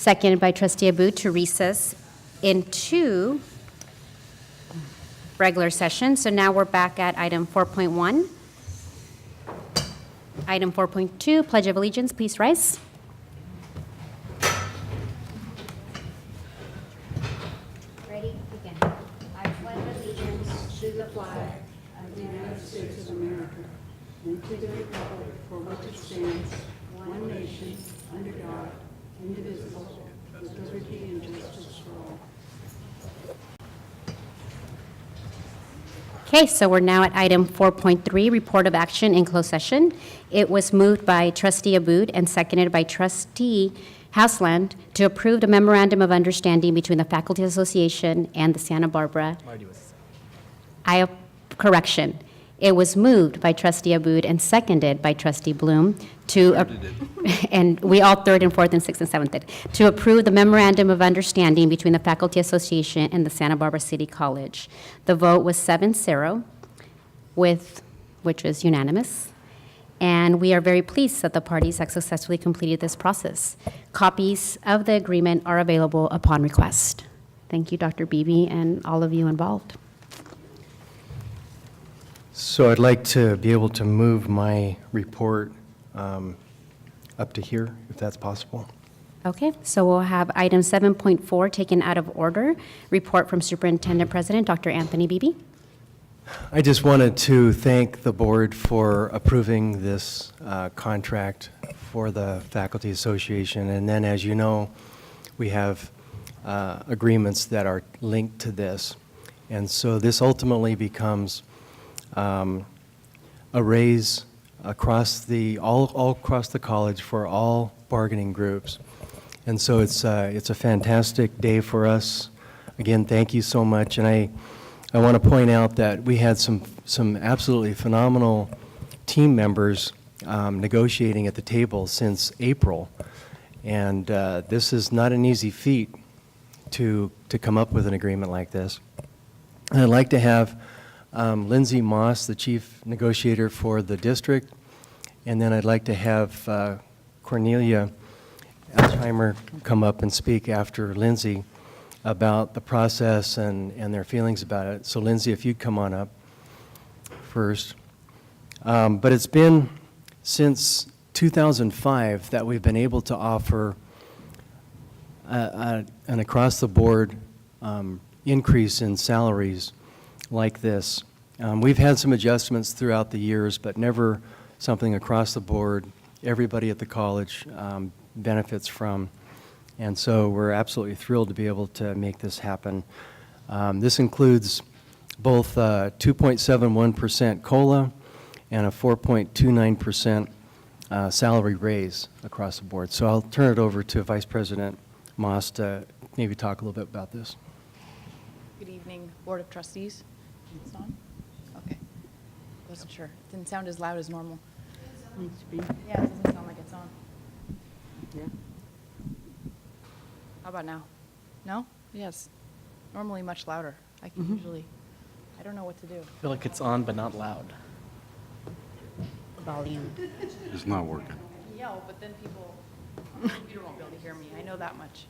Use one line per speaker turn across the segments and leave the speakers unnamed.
seconded by trustee Abu to recess into regular session. So now we're back at item 4.1. Item 4.2, Pledge of Allegiance, please rise. Ready? Begin. I pledge allegiance to the flag
of the United States of America and to the republic for which it stands, one nation, under God, indivisible, with liberty and justice for all.
Okay, so we're now at item 4.3, Report of Action in Closed Session. It was moved by trustee Aboud and seconded by trustee Hausland to approve the Memorandum of Understanding between the Faculty Association and the Santa Barbara. Correction. It was moved by trustee Aboud and seconded by trustee Bloom to, and we all third and fourth and sixth and seventh did, to approve the Memorandum of Understanding between the Faculty Association and the Santa Barbara City College. The vote was 7-0, which was unanimous. And we are very pleased that the parties have successfully completed this process. Copies of the agreement are available upon request. Thank you, Dr. Beebe, and all of you involved.
So I'd like to be able to move my report up to here, if that's possible.
Okay, so we'll have item 7.4 taken out of order. Report from Superintendent President Dr. Anthony Beebe.
I just wanted to thank the board for approving this contract for the Faculty Association. And then, as you know, we have agreements that are linked to this. And so this ultimately becomes a raise across all across the college for all bargaining groups. And so it's a fantastic day for us. Again, thank you so much. And I want to point out that we had some absolutely phenomenal team members negotiating at the table since April. And this is not an easy feat to come up with an agreement like this. And I'd like to have Lindsay Moss, the chief negotiator for the district, and then I'd like to have Cornelia Alzheimer come up and speak after Lindsay about the process and their feelings about it. So Lindsay, if you'd come on up first. But it's been since 2005 that we've been able to offer an across-the-board increase in salaries like this. We've had some adjustments throughout the years, but never something across the board everybody at the college benefits from. And so we're absolutely thrilled to be able to make this happen. This includes both 2.71% COLA and a 4.29% salary raise across the board. So I'll turn it over to Vice President Moss to maybe talk a little bit about this.
Good evening, Board of Trustees. It's on? Okay. Wasn't sure. It didn't sound as loud as normal. Yeah, it doesn't sound like it's on.
Yeah.
How about now? No? Yes. Normally much louder. I can usually, I don't know what to do.
I feel like it's on, but not loud.
Volume.
It's not working.
Yell, but then people on the computer won't be able to hear me. I know that much.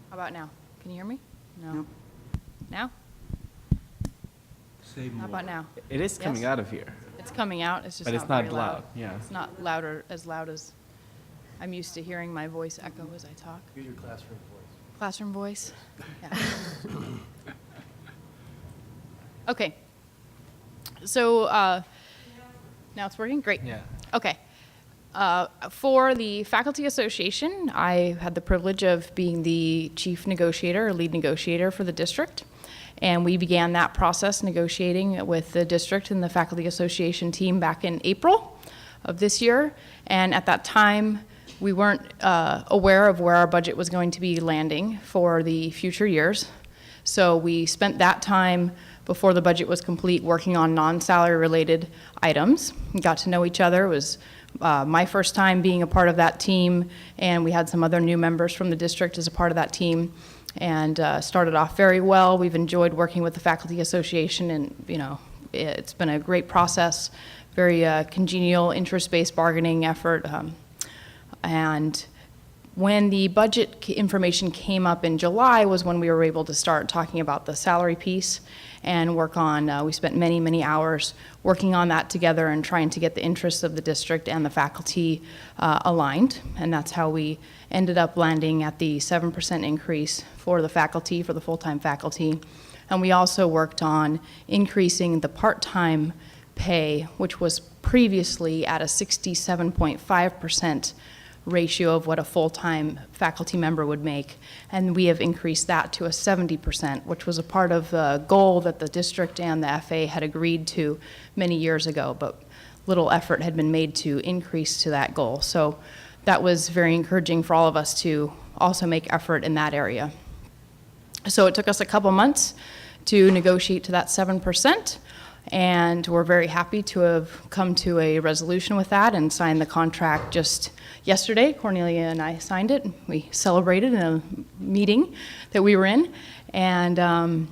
How about now? Can you hear me? No. Now?
Say
How about now?
It is coming
Yes?
out of here.
It's coming out, it's just
But
not
it's not
very
loud, yeah.
It's not louder, as loud as, I'm used to hearing my voice echo as I talk.
Use your classroom voice.
Classroom voice? Yeah. Okay. So, now it's working? Great.
Yeah.
Okay. For the Faculty Association, I had the privilege of being the chief negotiator, or lead negotiator for the district. And we began that process negotiating with the district and the Faculty Association team back in April of this year. And at that time, we weren't aware of where our budget was going to be landing for the future years. So we spent that time before the budget was complete working on non-salary related items. We got to know each other. It was my first time being a part of that team, and we had some other new members from the district as a part of that team, and started off very well. We've enjoyed working with the Faculty Association, and it's been a great process, very congenial interest-based bargaining effort. And when the budget information came up in July was when we were able to start talking about the salary piece and work on, we spent many, many hours working on that together and trying to get the interests of the district and the faculty aligned. And that's how we ended up landing at the 7% increase for the faculty, for the full-time faculty. And we also worked on increasing the part-time pay, which was previously at a 67.5% ratio of what a full-time faculty member would make. And we have increased that to a 70%, which was a part of the goal that the district and the FA had agreed to many years ago, but little effort had been made to increase to that goal. So that was very encouraging for all of us to also make effort in that area. So it took us a couple months to negotiate to that 7%. And we're very happy to have come to a resolution with that and signed the contract just yesterday. Cornelia and I signed it. We celebrated in a meeting that we were in. And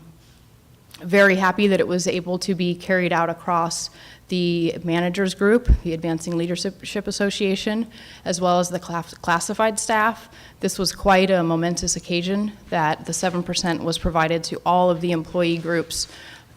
very happy that it was able to be carried out across the managers group, the Advancing Leadership Association, as well as the classified staff. This was quite a momentous occasion that the 7% was provided to all of the employee groups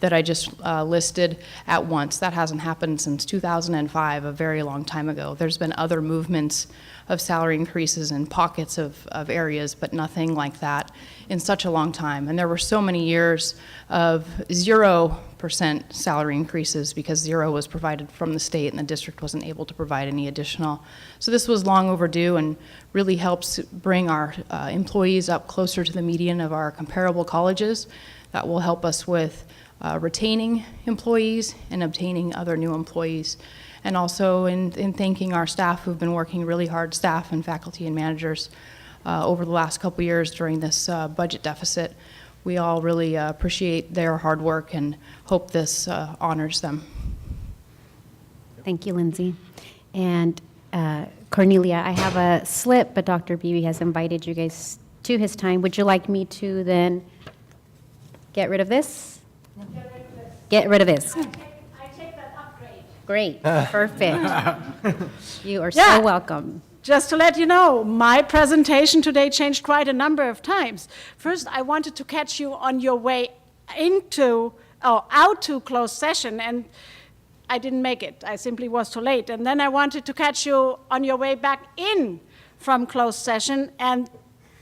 that I just listed at once. That hasn't happened since 2005, a very long time ago. There's been other movements of salary increases in pockets of areas, but nothing like that in such a long time. And there were so many years of 0% salary increases because zero was provided from the state and the district wasn't able to provide any additional. So this was long overdue and really helps bring our employees up closer to the median of our comparable colleges. That will help us with retaining employees and obtaining other new employees. And also in thanking our staff who've been working really hard, staff and faculty and managers, over the last couple years during this budget deficit. We all really appreciate their hard work and hope this honors them.
Thank you, Lindsay. And Cornelia, I have a slip, but Dr. Beebe has invited you guys to his time. Would you like me to then get rid of this? Get rid of this.
I take that upgrade.
Great, perfect. You are
Yeah.
so welcome.
Just to let you know, my presentation today changed quite a number of times. First, I wanted to catch you on your way out to closed session, and I didn't make it. I simply was too late. And then I wanted to catch you on your way back in from closed session, and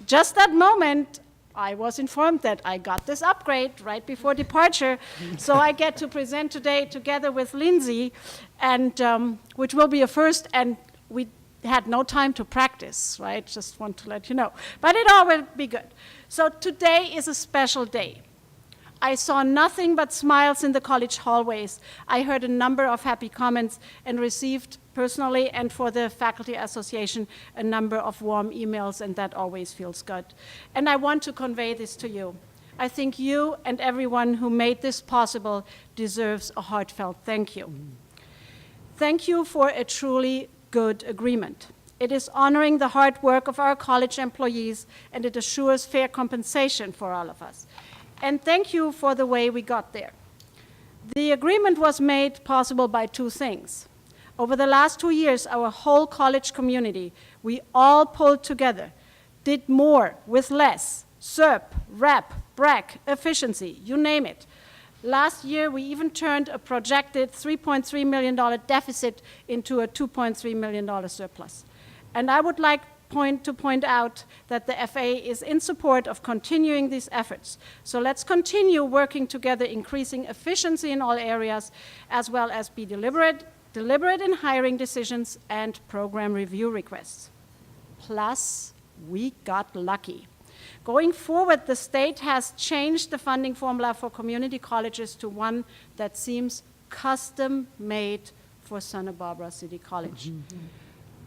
just that moment, I was informed that I got this upgrade right before departure, so I get to present today together with Lindsay, and which will be a first, and we had no time to practice, right? Just want to let you know. But it all will be good. So today is a special day. I saw nothing but smiles in the college hallways. I heard a number of happy comments and received personally and for the Faculty Association a number of warm emails, and that always feels good. And I want to convey this to you. I think you and everyone who made this possible deserves a heartfelt thank you. Thank you for a truly good agreement. It is honoring the hard work of our college employees, and it assures fair compensation for all of us. And thank you for the way we got there. The agreement was made possible by two things. Over the last 2 years, our whole college community, we all pulled together, did more with less, SERP, REP, BRAC, efficiency, you name it. Last year, we even turned a projected $3.3 million deficit into a $2.3 million surplus. And I would like to point out that the FA is in support of continuing these efforts. So let's continue working together, increasing efficiency in all areas, as well as be deliberate in hiring decisions and program review requests. Plus, we got lucky. Going forward, the state has changed the funding formula for community colleges to one that seems custom-made for Santa Barbara City College.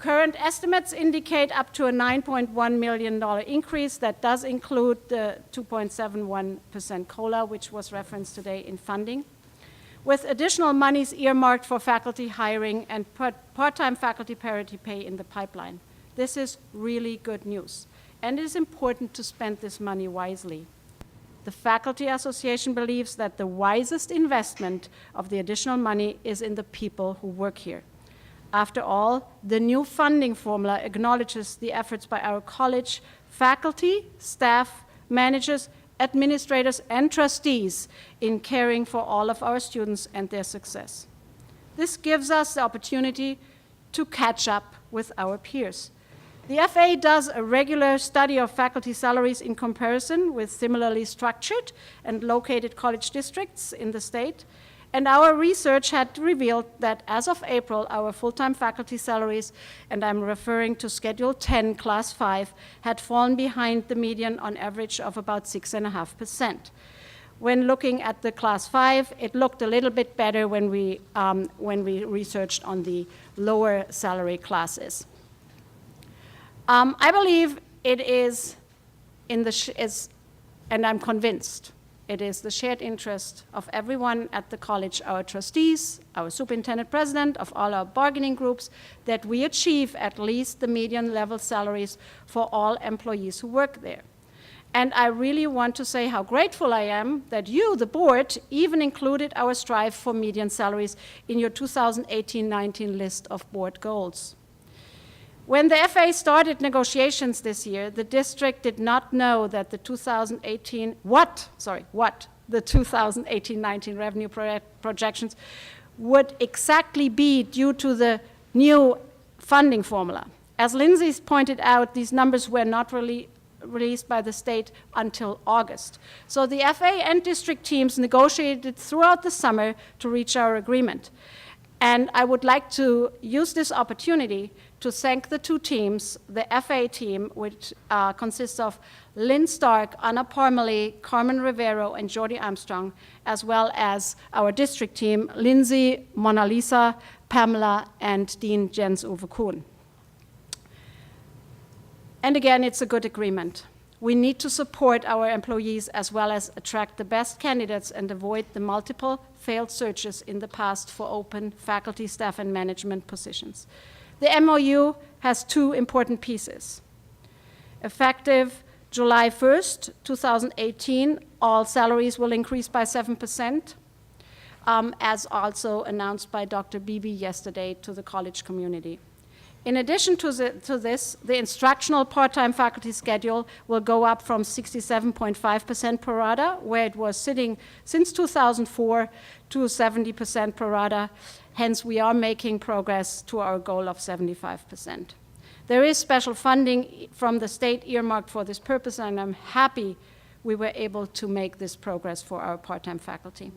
Current estimates indicate up to a $9.1 million increase. That does include the 2.71% COLA, which was referenced today in funding, with additional monies earmarked for faculty hiring and part-time faculty parity pay in the pipeline. This is really good news, and it is important to spend this money wisely. the Faculty Association believes that the wisest investment of the additional money is in the people who work here. After all, the new funding formula acknowledges the efforts by our college faculty, staff, managers, administrators, and trustees in caring for all of our students and their success. This gives us the opportunity to catch up with our peers. The FA does a regular study of faculty salaries in comparison with similarly structured and located college districts in the state, and our research had revealed that as of April, our full-time faculty salaries, and I'm referring to Schedule 10, Class 5, had fallen behind the median on average of about 6.5%. When looking at the Class 5, it looked a little bit better when we researched on the lower salary classes. I believe it is and I'm convinced, it is the shared interest of everyone at the college, our trustees, our superintendent president, of all our bargaining groups, that we achieve at least the median level salaries for all employees who work there. And I really want to say how grateful I am that you, the board, even included our strive for median salaries in your 2018-19 list of board goals. When the FA started negotiations this year, the district did not know that the 2018-19 revenue projections would exactly be due to the new funding formula. As Lindsay pointed out, these numbers were not released by the state until August. So the FA and district teams negotiated throughout the summer to reach our agreement. And I would like to use this opportunity to thank the two teams, the FA team, which consists of Lynn Stark, Anna Parmalee, Carmen Rivero, and Jordi Armstrong, as well as our district team, Lindsay, Mona Lisa, Pamela, and Dean Jens Uwe Kuhn. And again, it's a good agreement. We need to support our employees as well as attract the best candidates and avoid the multiple failed searches in the past for open faculty, staff, and management positions. The MOU has two important pieces. Effective July 1st, 2018, all salaries will increase by 7%, as also announced by Dr. Beebe yesterday to the college community. In addition to this, the instructional part-time faculty schedule will go up from 67.5% pro rata, where it was sitting since 2004, to 70% pro rata. Hence, we are making progress to our goal of 75%. There is special funding from the state earmarked for this purpose, and I'm happy we were able to make this progress for our part-time faculty.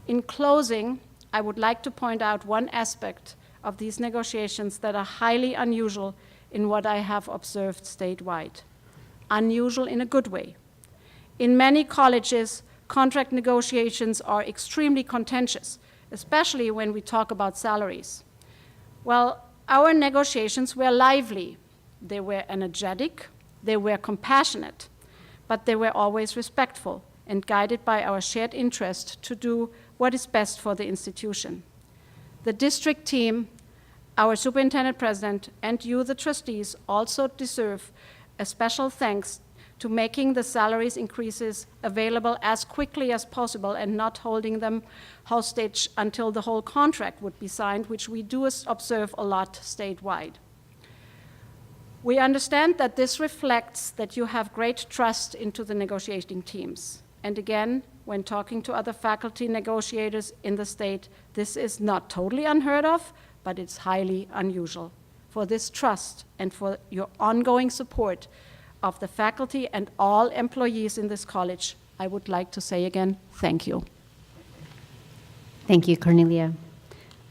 In closing, I would like to point out one aspect of these negotiations that are highly unusual in what I have observed statewide. Unusual in a good way. In many colleges, contract negotiations are extremely contentious, especially when we talk about salaries. Well, our negotiations were lively. They were energetic, they were compassionate, but they were always respectful and guided by our shared interest to do what is best for the institution. The district team, our superintendent president, and you, the trustees, also deserve a special thanks to making the salaries increases available as quickly as possible and not holding them hostage until the whole contract would be signed, which we do observe a lot statewide. We understand that this reflects that you have great trust into the negotiating teams. And again, when talking to other faculty negotiators in the state, this is not totally unheard of, but it's highly unusual. For this trust and for your ongoing support of the faculty and all employees in this college, I would like to say again, thank you.
Thank you, Cornelia.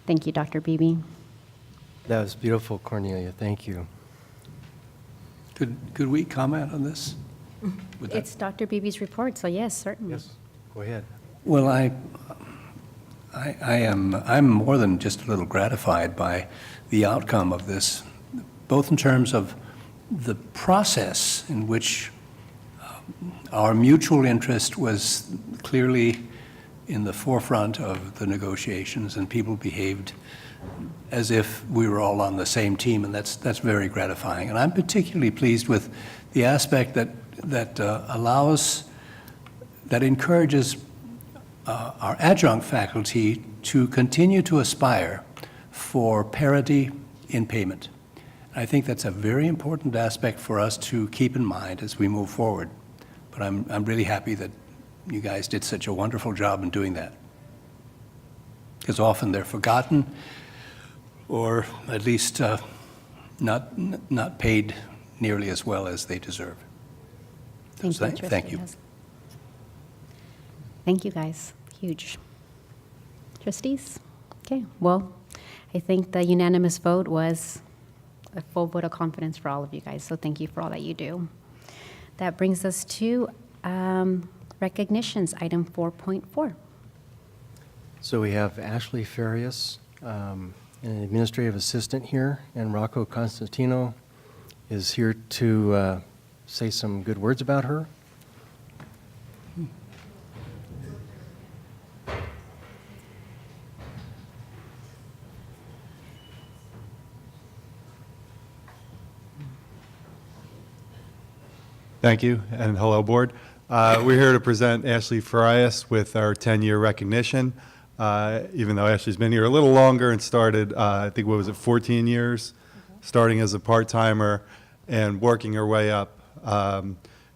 Thank you, Dr. Beebe.
That was beautiful, Cornelia. Thank you.
Could we comment on this? Would that-
It's Dr. Beebe's report, so yes, certainly.
Yes, go ahead.
Well, I'm more than just a little gratified by the outcome of this, both in terms of the process in which our mutual interest was clearly in the forefront of the negotiations, and people behaved as if we were all on the same team, and that's very gratifying. And I'm particularly pleased with the aspect that allows that encourages our adjunct faculty to continue to aspire for parity in payment. I think that's a very important aspect for us to keep in mind as we move forward. But I'm really happy that you guys did such a wonderful job in doing that. Because often they're forgotten, or at least not paid nearly as well as they deserve. So thank
Trustee
you.
Haslund. Thank you, guys. Huge. Trustees? Okay, well, I think the unanimous vote was a full vote of confidence for all of you guys, so thank you for all that you do. That brings us to recognitions, item 4.4.
So we have Ashley Farias, an administrative assistant here, and Rocco Constantino is here to say some good words about her.
Thank you, and hello, Board. We're here to present Ashley Farias with our 10-year recognition. Even though Ashley's been here a little longer and started, I think, what was it, 14 years, starting as a part-timer and working her way up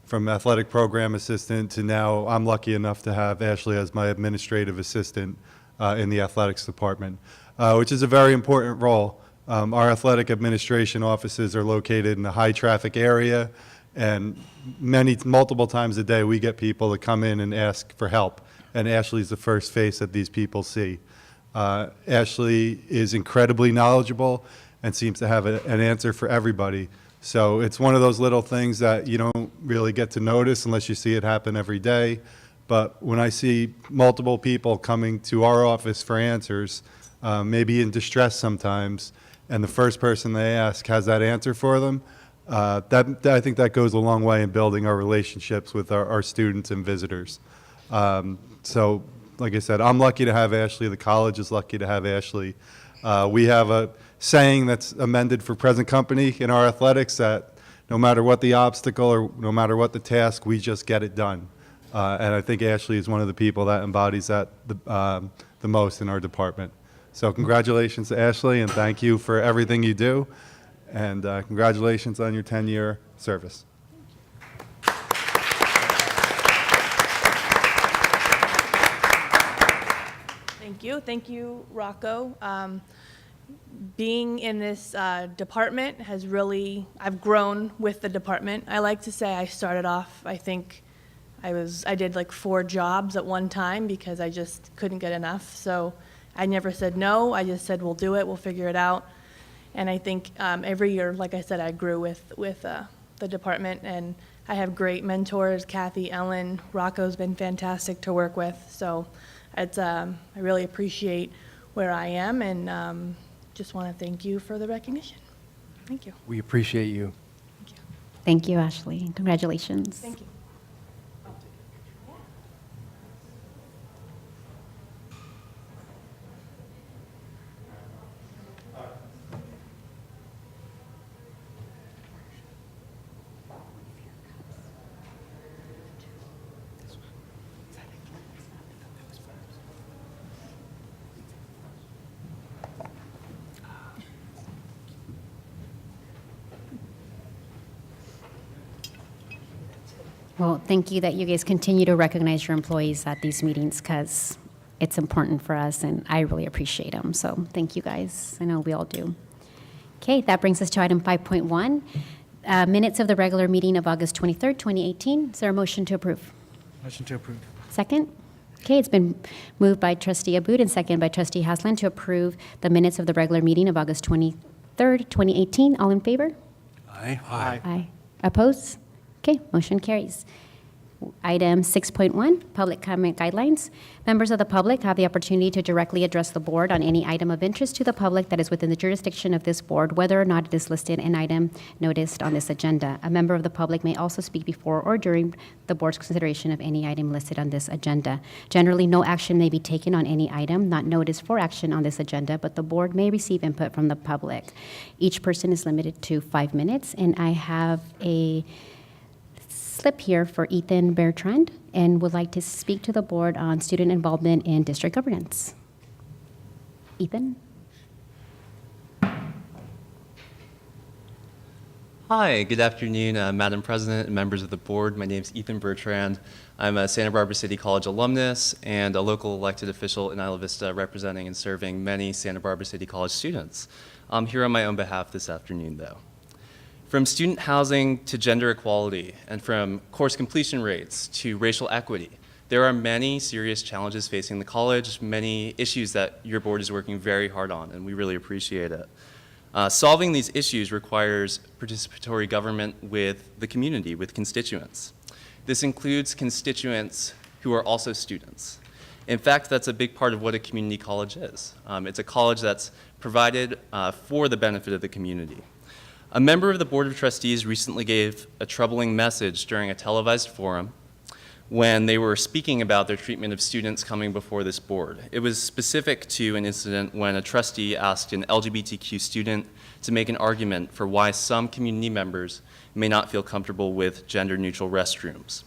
from athletic program assistant to now I'm lucky enough to have Ashley as my administrative assistant in the athletics department, which is a very important role. Our athletic administration offices are located in a high-traffic area, and multiple times a day we get people to come in and ask for help, and Ashley's the first face that these people see. Ashley is incredibly knowledgeable and seems to have an answer for everybody. So it's one of those little things that you don't really get to notice unless you see it happen every day. But when I see multiple people coming to our office for answers, maybe in distress sometimes, and the first person they ask has that answer for them, I think that goes a long way in building our relationships with our students and visitors. So, like I said, I'm lucky to have Ashley. The college is lucky to have Ashley. We have a saying that's amended for present company in our athletics that no matter what the obstacle or no matter what the task, we just get it done. And I think Ashley is one of the people that embodies that the most in our department. So congratulations to Ashley, and thank you for everything you do. And congratulations on your 10-year service.
Thank you. Thank you, Rocco. Being in this department has really, I've grown with the department. I like to say I started off, I think I did like 4 jobs at one time because I just couldn't get enough. So I never said no. I just said, we'll do it. We'll figure it out. And I think every year, like I said, I grew with the department, and I have great mentors. Kathy, Ellen, Rocco's been fantastic to work with. So it's I really appreciate where I am, and just want to thank you for the recognition. Thank you.
We appreciate you.
Thank you.
Thank you, Ashley, and congratulations.
Thank you.
Well, thank you that you guys continue to recognize your employees at these meetings, because it's important for us, and I really appreciate them. So thank you, guys. I know we all do. Okay, that brings us to item 5.1, minutes of the regular meeting of August 23rd, 2018. Is there a motion to approve?
Motion to approve.
Second? Okay, it's been moved by Trustee Abud and seconded by Trustee Haslund to approve the minutes of the regular meeting of August 23rd, 2018. All in favor?
Aye.
Aye. Opposed? Okay, motion carries. Item 6.1, public comment guidelines. Members of the public have the opportunity to directly address the board on any item of interest to the public that is within the jurisdiction of this board, whether or not it is listed in item noticed on this agenda. A member of the public may also speak before or during the board's consideration of any item listed on this agenda. Generally, no action may be taken on any item not noticed for action on this agenda, but the board may receive input from the public. Each person is limited to 5 minutes, and I have a slip here for Ethan Bertrand and would like to speak to the board on student involvement in district governance. Ethan?
Hi, good afternoon, Madam President and members of the board. My name is Ethan Bertrand. I'm a Santa Barbara City College alumnus and a local elected official in Isla Vista representing and serving many Santa Barbara City College students. I'm here on my own behalf this afternoon, though. From student housing to gender equality, and from course completion rates to racial equity, there are many serious challenges facing the college, many issues that your board is working very hard on, and we really appreciate it. Solving these issues requires participatory government with the community, with constituents. This includes constituents who are also students. In fact, that's a big part of what a community college is. It's a college that's provided for the benefit of the community. A member of the Board of Trustees recently gave a troubling message during a televised forum when they were speaking about their treatment of students coming before this board. It was specific to an incident when a trustee asked an LGBTQ student to make an argument for why some community members may not feel comfortable with gender-neutral restrooms.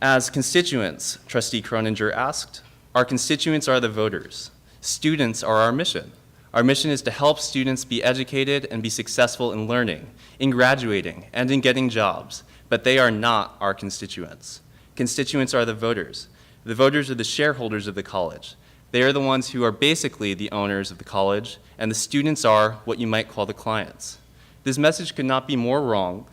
As constituents, Trustee Croninger asked, our constituents are the voters. Students are our mission. Our mission is to help students be educated and be successful in learning, in graduating, and in getting jobs, but they are not our constituents. Constituents are the voters. The voters are the shareholders of the college. They are the ones who are basically the owners of the college, and the students are what you might call the clients. This message could not be more wrong,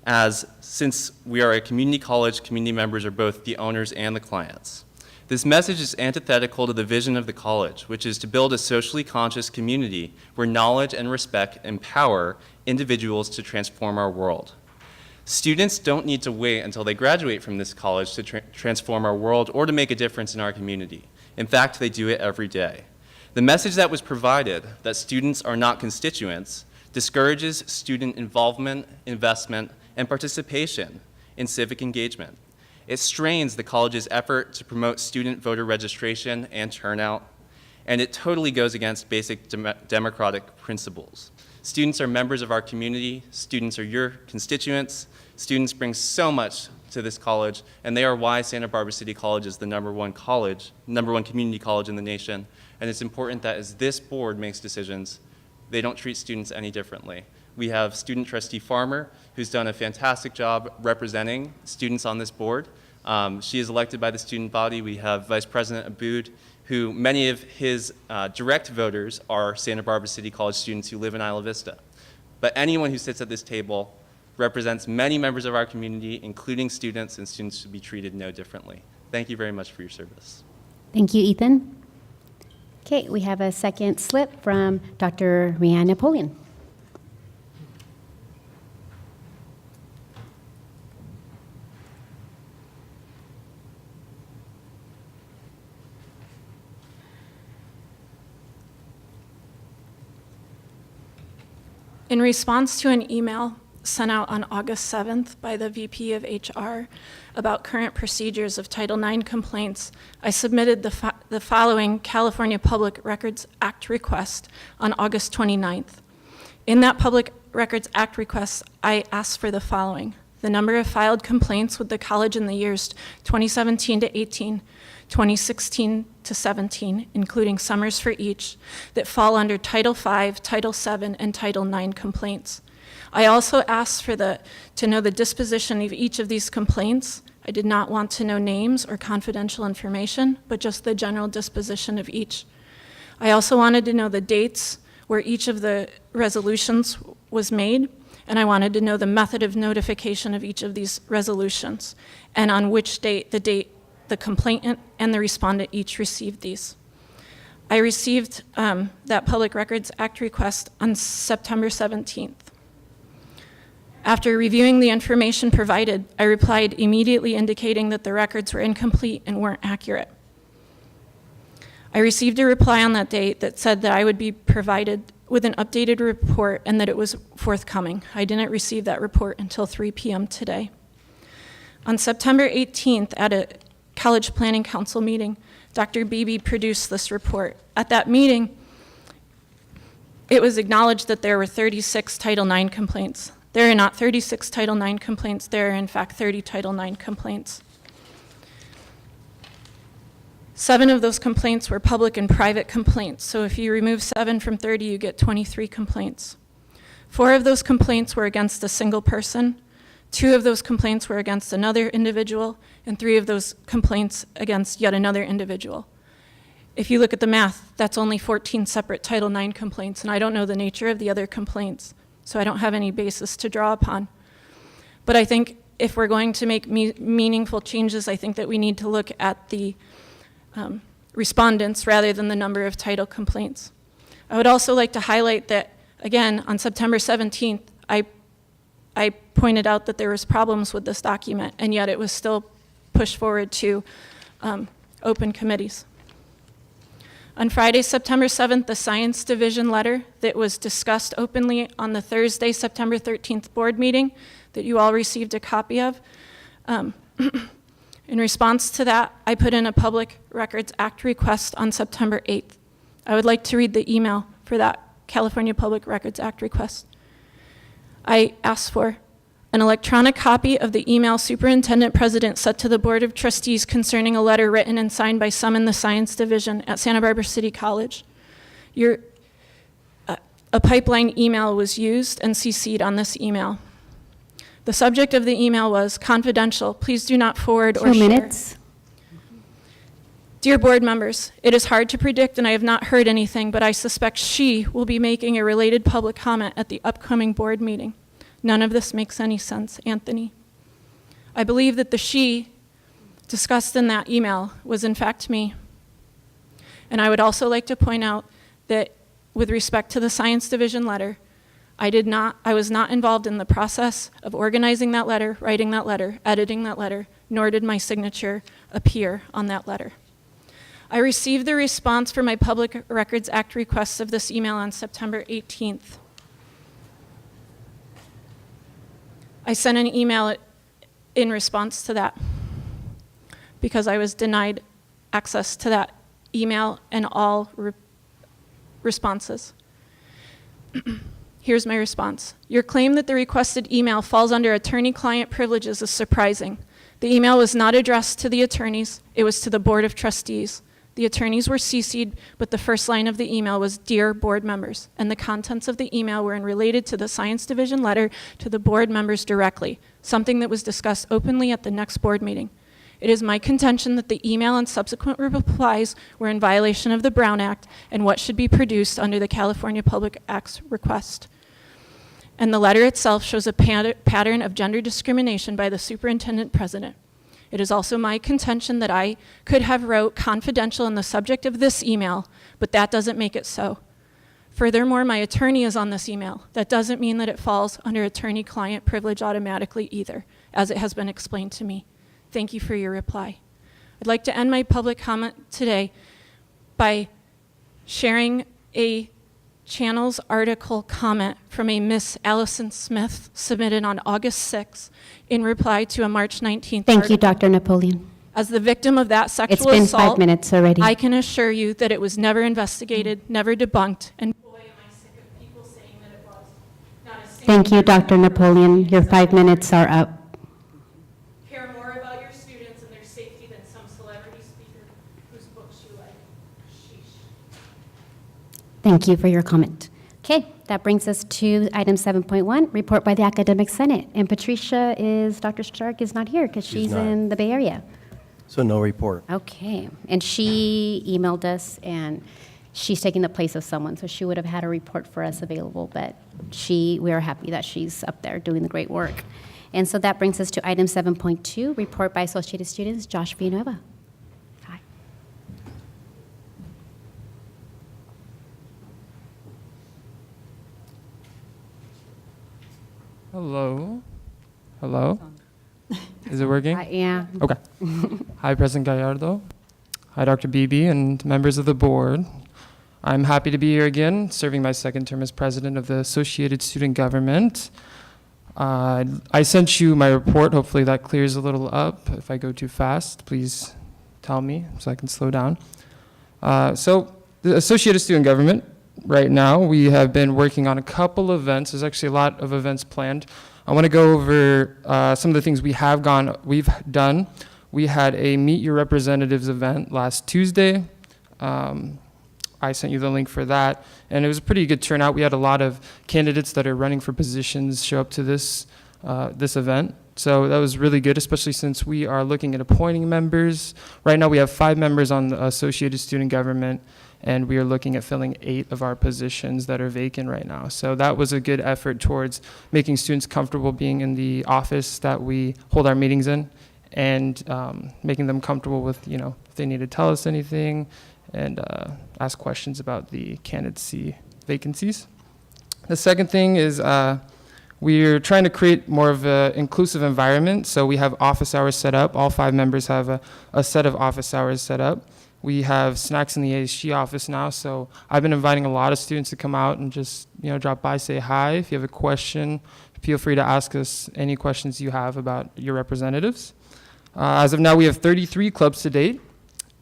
as since we are a community college, community members are both the owners and the clients. This message is antithetical to the vision of the college, which is to build a socially conscious community where knowledge and respect empower individuals to transform our world. Students don't need to wait until they graduate from this college to transform our world or to make a difference in our community. In fact, they do it every day. The message that was provided, that students are not constituents, discourages student involvement, investment, and participation in civic engagement. It strains the college's effort to promote student voter registration and turnout, and it totally goes against basic democratic principles. Students are members of our community, students are your constituents, students bring so much to this college, and they are why Santa Barbara City College is the number one community college in the nation, and it's important that as this board makes decisions, they don't treat students any differently. We have student trustee Farmer, who's done a fantastic job representing students on this board. She is elected by the student body. We have Vice President Aboud, who many of his direct voters are Santa Barbara City College students who live in Isla Vista. But anyone who sits at this table represents many members of our community, including students, and students should be treated no differently. Thank you very much for your service.
Thank you, Ethan. Okay, we have a second slip from Dr. Rhiannon Napoleon.
In response to an email sent out on August 7th by the VP of HR about current procedures of Title IX complaints, I submitted the following California Public Records Act request on August 29th. In that Public Records Act request, I asked for the following: the number of filed complaints with the college in the years 2017 to 18, 2016 to 17, including summers for each, that fall under Title V, Title VII, and Title IX complaints. I also asked to know the disposition of each of these complaints. I did not want to know names or confidential information, but just the general disposition of each. I also wanted to know the dates where each of the resolutions was made, and I wanted to know the method of notification of each of these resolutions, and on which date the complainant and the respondent each received these. I received that Public Records Act request on September 17th. After reviewing the information provided, I replied immediately indicating that the records were incomplete and weren't accurate. I received a reply on that date that said that I would be provided with an updated report and that it was forthcoming. I didn't receive that report until 3 p.m. today. On September 18th, at a College Planning Council meeting, Dr. Beebe produced this report. At that meeting, it was acknowledged that there were 36 Title IX complaints. There are not 36 Title IX complaints. There are, in fact, 30 Title IX complaints. 7 of those complaints were public and private complaints. So if you remove 7 from 30, you get 23 complaints. 4 of those complaints were against a single person. 2 of those complaints were against another individual, and 3 of those complaints against yet another individual. If you look at the math, that's only 14 separate Title IX complaints, and I don't know the nature of the other complaints, so I don't have any basis to draw upon. But I think if we're going to make meaningful changes, I think that we need to look at the respondents rather than the number of title complaints. I would also like to highlight that, again, on September 17th, I pointed out that there was problems with this document, and yet it was still pushed forward to open committees. On Friday, September 7th, the Science Division letter that was discussed openly on the Thursday, September 13th board meeting that you all received a copy of. In response to that, I put in a Public Records Act request on September 8th. I would like to read the email for that California Public Records Act request. I asked for an electronic copy of the email Superintendent President sent to the Board of Trustees concerning a letter written and signed by some in the Science Division at Santa Barbara City College. A pipeline email was used and CC'd on this email. The subject of the email was confidential. Please do not forward or
2
share.
minutes.
Dear board members, it is hard to predict and I have not heard anything, but I suspect she will be making a related public comment at the upcoming board meeting. None of this makes any sense, Anthony. I believe that the she discussed in that email was in fact me. And I would also like to point out that with respect to the Science Division letter, I was not involved in the process of organizing that letter, writing that letter, editing that letter, nor did my signature appear on that letter. I received the response for my Public Records Act requests of this email on September 18th. I sent an email in response to that because I was denied access to that email and all responses. Here's my response. Your claim that the requested email falls under attorney-client privileges is surprising. The email was not addressed to the attorneys, it was to the Board of Trustees. The attorneys were CC'd, but the first line of the email was, Dear Board Members, and the contents of the email were related to the Science Division letter to the board members directly, something that was discussed openly at the next board meeting. It is my contention that the email and subsequent replies were in violation of the Brown Act and what should be produced under the California Public Acts request. And the letter itself shows a pattern of gender discrimination by the Superintendent President. It is also my contention that I could have wrote confidential in the subject of this email, but that doesn't make it so. Furthermore, my attorney is on this email. That doesn't mean that it falls under attorney-client privilege automatically either, as it has been explained to me. Thank you for your reply. I'd like to end my public comment today by sharing a Channels article comment from a Miss Allison Smith submitted on August 6th in reply to a March 19th
Thank you,
article.
Dr. Napoleon.
As the victim of that
It's
sexual
been
assault,
5 minutes already.
I can assure you that it was never investigated, never debunked, and boy, am I sick of people saying that it was. Not a single
Thank you, Dr. Napoleon. Your 5 minutes are up.
care more about your students and their safety than some celebrity speaker whose books you like. Sheesh.
Thank you for your comment. Okay, that brings us to item 7.1, report by the Academic Senate. And Dr. Stark is not here because she's
not.
in the Bay Area.
So no report.
Okay, and she emailed us, and she's taking the place of someone, so she would have had a report for us available, but we are happy that she's up there doing the great work. And so that brings us to item 7.2, report by Associated Students, Josh Villanueva. Hi.
Hello. Hello. Is it working?
Yeah.
Okay. Hi, President Gallardo. Hi, Dr. Beebe and members of the board. I'm happy to be here again, serving my second term as president of the Associated Student Government. I sent you my report. Hopefully that clears a little up. If I go too fast, please tell me so I can slow down. So the Associated Student Government right now. We have been working on a couple events. There's actually a lot of events planned. I want to go over some of the things we've done. We had a Meet Your Representatives event last Tuesday. I sent you the link for that, and it was a pretty good turnout. We had a lot of candidates that are running for positions show up to this event. So that was really good, especially since we are looking at appointing members. Right now we have 5 members on the Associated Student Government, and we are looking at filling 8 of our positions that are vacant right now. So that was a good effort towards making students comfortable being in the office that we hold our meetings in, and making them comfortable with, if they need to tell us anything, and ask questions about the candidacy vacancies. The second thing is we're trying to create more of an inclusive environment. So we have office hours set up. All 5 members have a set of office hours set up. We have snacks in the ASG office now. So I've been inviting a lot of students to come out and just drop by, say hi. If you have a question, feel free to ask us any questions you have about your representatives. As of now, we have 33 clubs to date.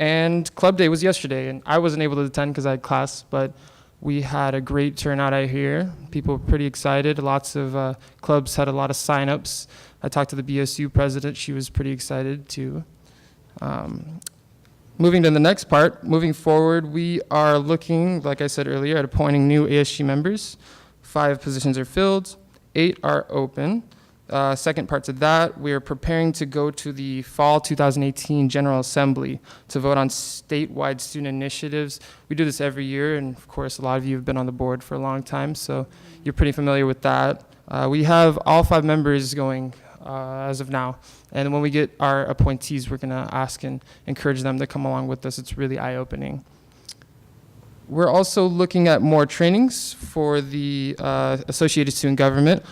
And Club Day was yesterday, and I wasn't able to attend because I had class, but we had a great turnout out here. People were pretty excited. Lots of clubs had a lot of signups. I talked to the BSU president. She was pretty excited too. Moving to the next part, moving forward, we are looking, like I said earlier, at appointing new ASG members. 5 positions are filled, 8 are open. Second part to that, we are preparing to go to the fall 2018 General Assembly to vote on statewide student initiatives. We do this every year, and of course, a lot of you have been on the board for a long time, so you're pretty familiar with that. We have all 5 members going as of now, and when we get our appointees, we're going to ask and encourage them to come along with us. It's really eye-opening. We're also looking at more trainings for the Associated Student Government,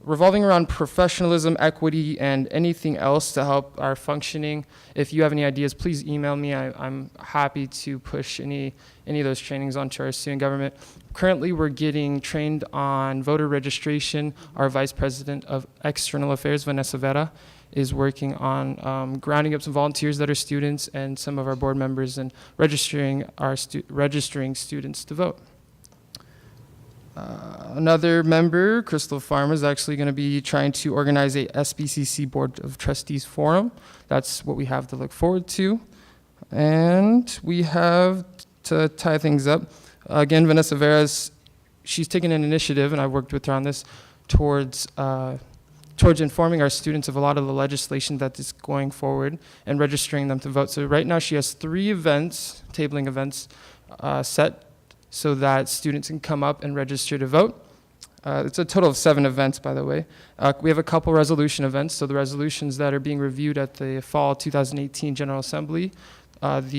revolving around professionalism, equity, and anything else to help our functioning. If you have any ideas, please email me. I'm happy to push any of those trainings onto our student government. Currently, we're getting trained on voter registration. Our Vice President of External Affairs, Vanessa Vera, is working on grounding up some volunteers that are students and some of our board members and registering students to vote. Another member, Crystal Farmer, is actually going to be trying to organize a SBCC Board of Trustees forum. That's what we have to look forward to. And we have to tie things up. Again, Vanessa Vera, she's taken an initiative, and I've worked with her on this, towards informing our students of a lot of the legislation that is going forward and registering them to vote. So right now she has 3 events, tabling events, set so that students can come up and register to vote. It's a total of 7 events, by the way. We have a couple resolution events, so the resolutions that are being reviewed at the fall 2018 General Assembly, they're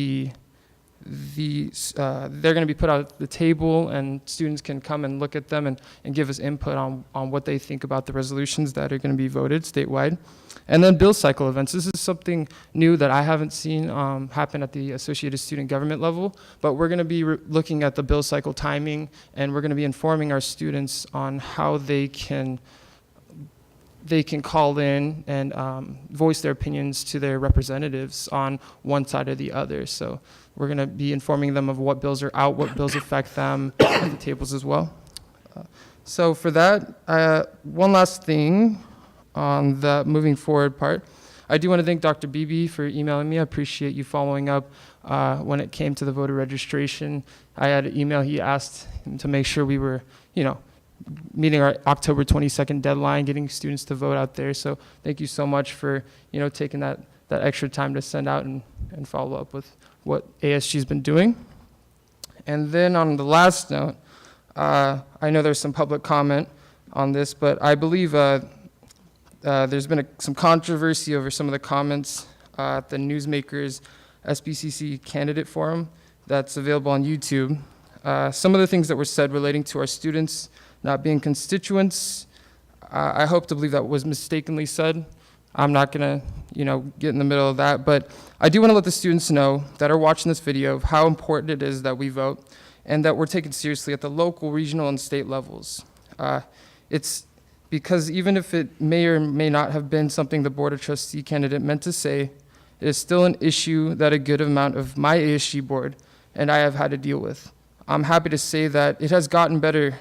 going to be put out at the table, and students can come and look at them and give us input on what they think about the resolutions that are going to be voted statewide. And then bill cycle events. This is something new that I haven't seen happen at the Associated Student Government level, but we're going to be looking at the bill cycle timing, and we're going to be informing our students on how they can call in and voice their opinions to their representatives on one side or the other. So we're going to be informing them of what bills are out, what bills affect them at the tables as well. So for that, one last thing on the moving forward part. I do want to thank Dr. Beebe for emailing me. I appreciate you following up when it came to the voter registration. I had an email. He asked him to make sure we were, meeting our October 22nd deadline, getting students to vote out there. So thank you so much for, taking that extra time to send out and follow up with what ASG's been doing. And then on the last note, I know there's some public comment on this, but I believe there's been some controversy over some of the comments at the Newsmakers SBCC candidate forum that's available on YouTube. Some of the things that were said relating to our students not being constituents, I hope to believe that was mistakenly said. I'm not going to, get in the middle of that, but I do want to let the students know that are watching this video of how important it is that we vote and that we're taken seriously at the local, regional, and state levels. It's because even if it may or may not have been something the Board of Trustee candidate meant to say, it is still an issue that a good amount of my ASG board and I have had to deal with. I'm happy to say that it has gotten better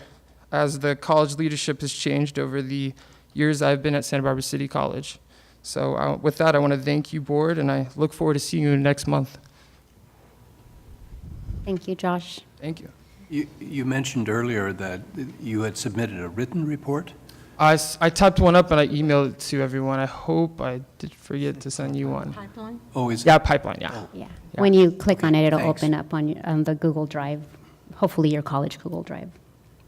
as the college leadership has changed over the years I've been at Santa Barbara City College. So with that, I want to thank you, board, and I look forward to seeing you next month.
Thank you, Josh.
Thank you.
You mentioned earlier that you had submitted a written report?
I typed one up and I emailed it to everyone. I hope I did forget to send you one.
Pipeline?
Oh, is it?
Yeah, pipeline, yeah.
Yeah. When you click on it, it'll
Thanks.
open up on the Google Drive, hopefully your college Google Drive.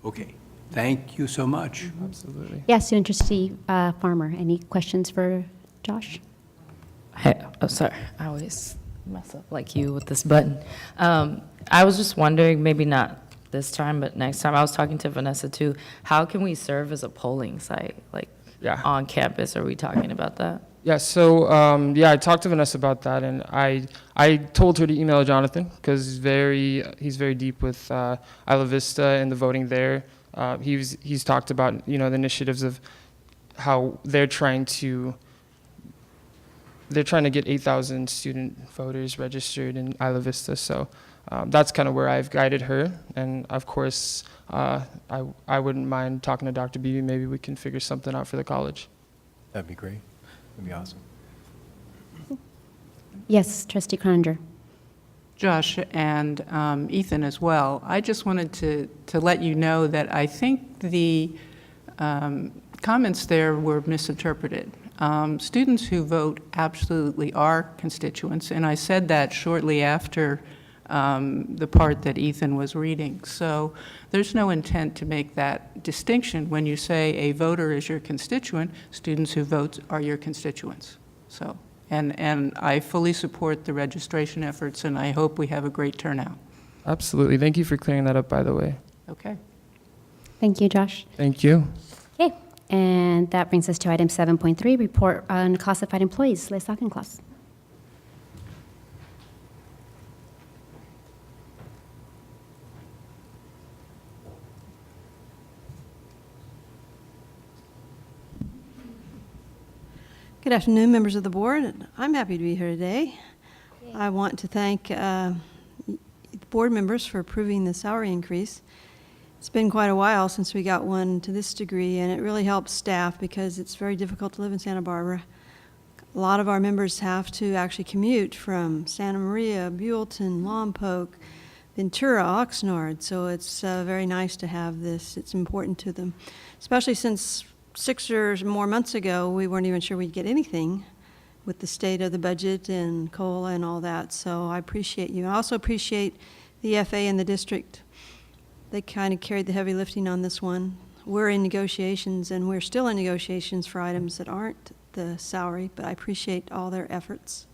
Okay. Thank you so much.
Absolutely.
Yes, Student Trustee Farmer, any questions for Josh?
Hey, oh, sorry, I always mess up like you with this button. I was just wondering, maybe not this time, but next time, I was talking to Vanessa too, how can we serve as a polling site, like
Yeah.
on campus? Are we talking about that?
Yeah, so, I talked to Vanessa about that, and I told her to email Jonathan, because he's very deep with Isla Vista and the voting there. He's talked about, the initiatives of how they're trying to get 8,000 student voters registered in Isla Vista, so that's kind of where I've guided her, and of course, I wouldn't mind talking to Dr. Beebe. Maybe we can figure something out for the college.
That'd be great. That'd be awesome.
Yes, Trustee Croninger.
Josh and Ethan as well. I just wanted to let you know that I think the comments there were misinterpreted. Students who vote absolutely are constituents, and I said that shortly after the part that Ethan was reading. So there's no intent to make that distinction. When you say a voter is your constituent, students who vote are your constituents. So, and I fully support the registration efforts, and I hope we have a great turnout.
Absolutely. Thank you for clearing that up, by the way.
Okay.
Thank you, Josh.
Thank you.
Okay, and that brings us to item 7.3, report on classified employees. Les Auchincloss.
Good afternoon, members of the board. I'm happy to be here today. I want to thank board members for approving the salary increase. It's been quite a while since we got one to this degree, and it really helps staff because it's very difficult to live in Santa Barbara. A lot of our members have to actually commute from Santa Maria, Buellton, Lompoc, Ventura, Oxnard, so it's very nice to have this. It's important to them, especially since 6 or more months ago, we weren't even sure we'd get anything with the state of the budget and COLA and all that. So I appreciate you. I also appreciate the FA and the district. They kind of carried the heavy lifting on this one. We're in negotiations, and we're still in negotiations for items that aren't the salary, but I appreciate all their efforts.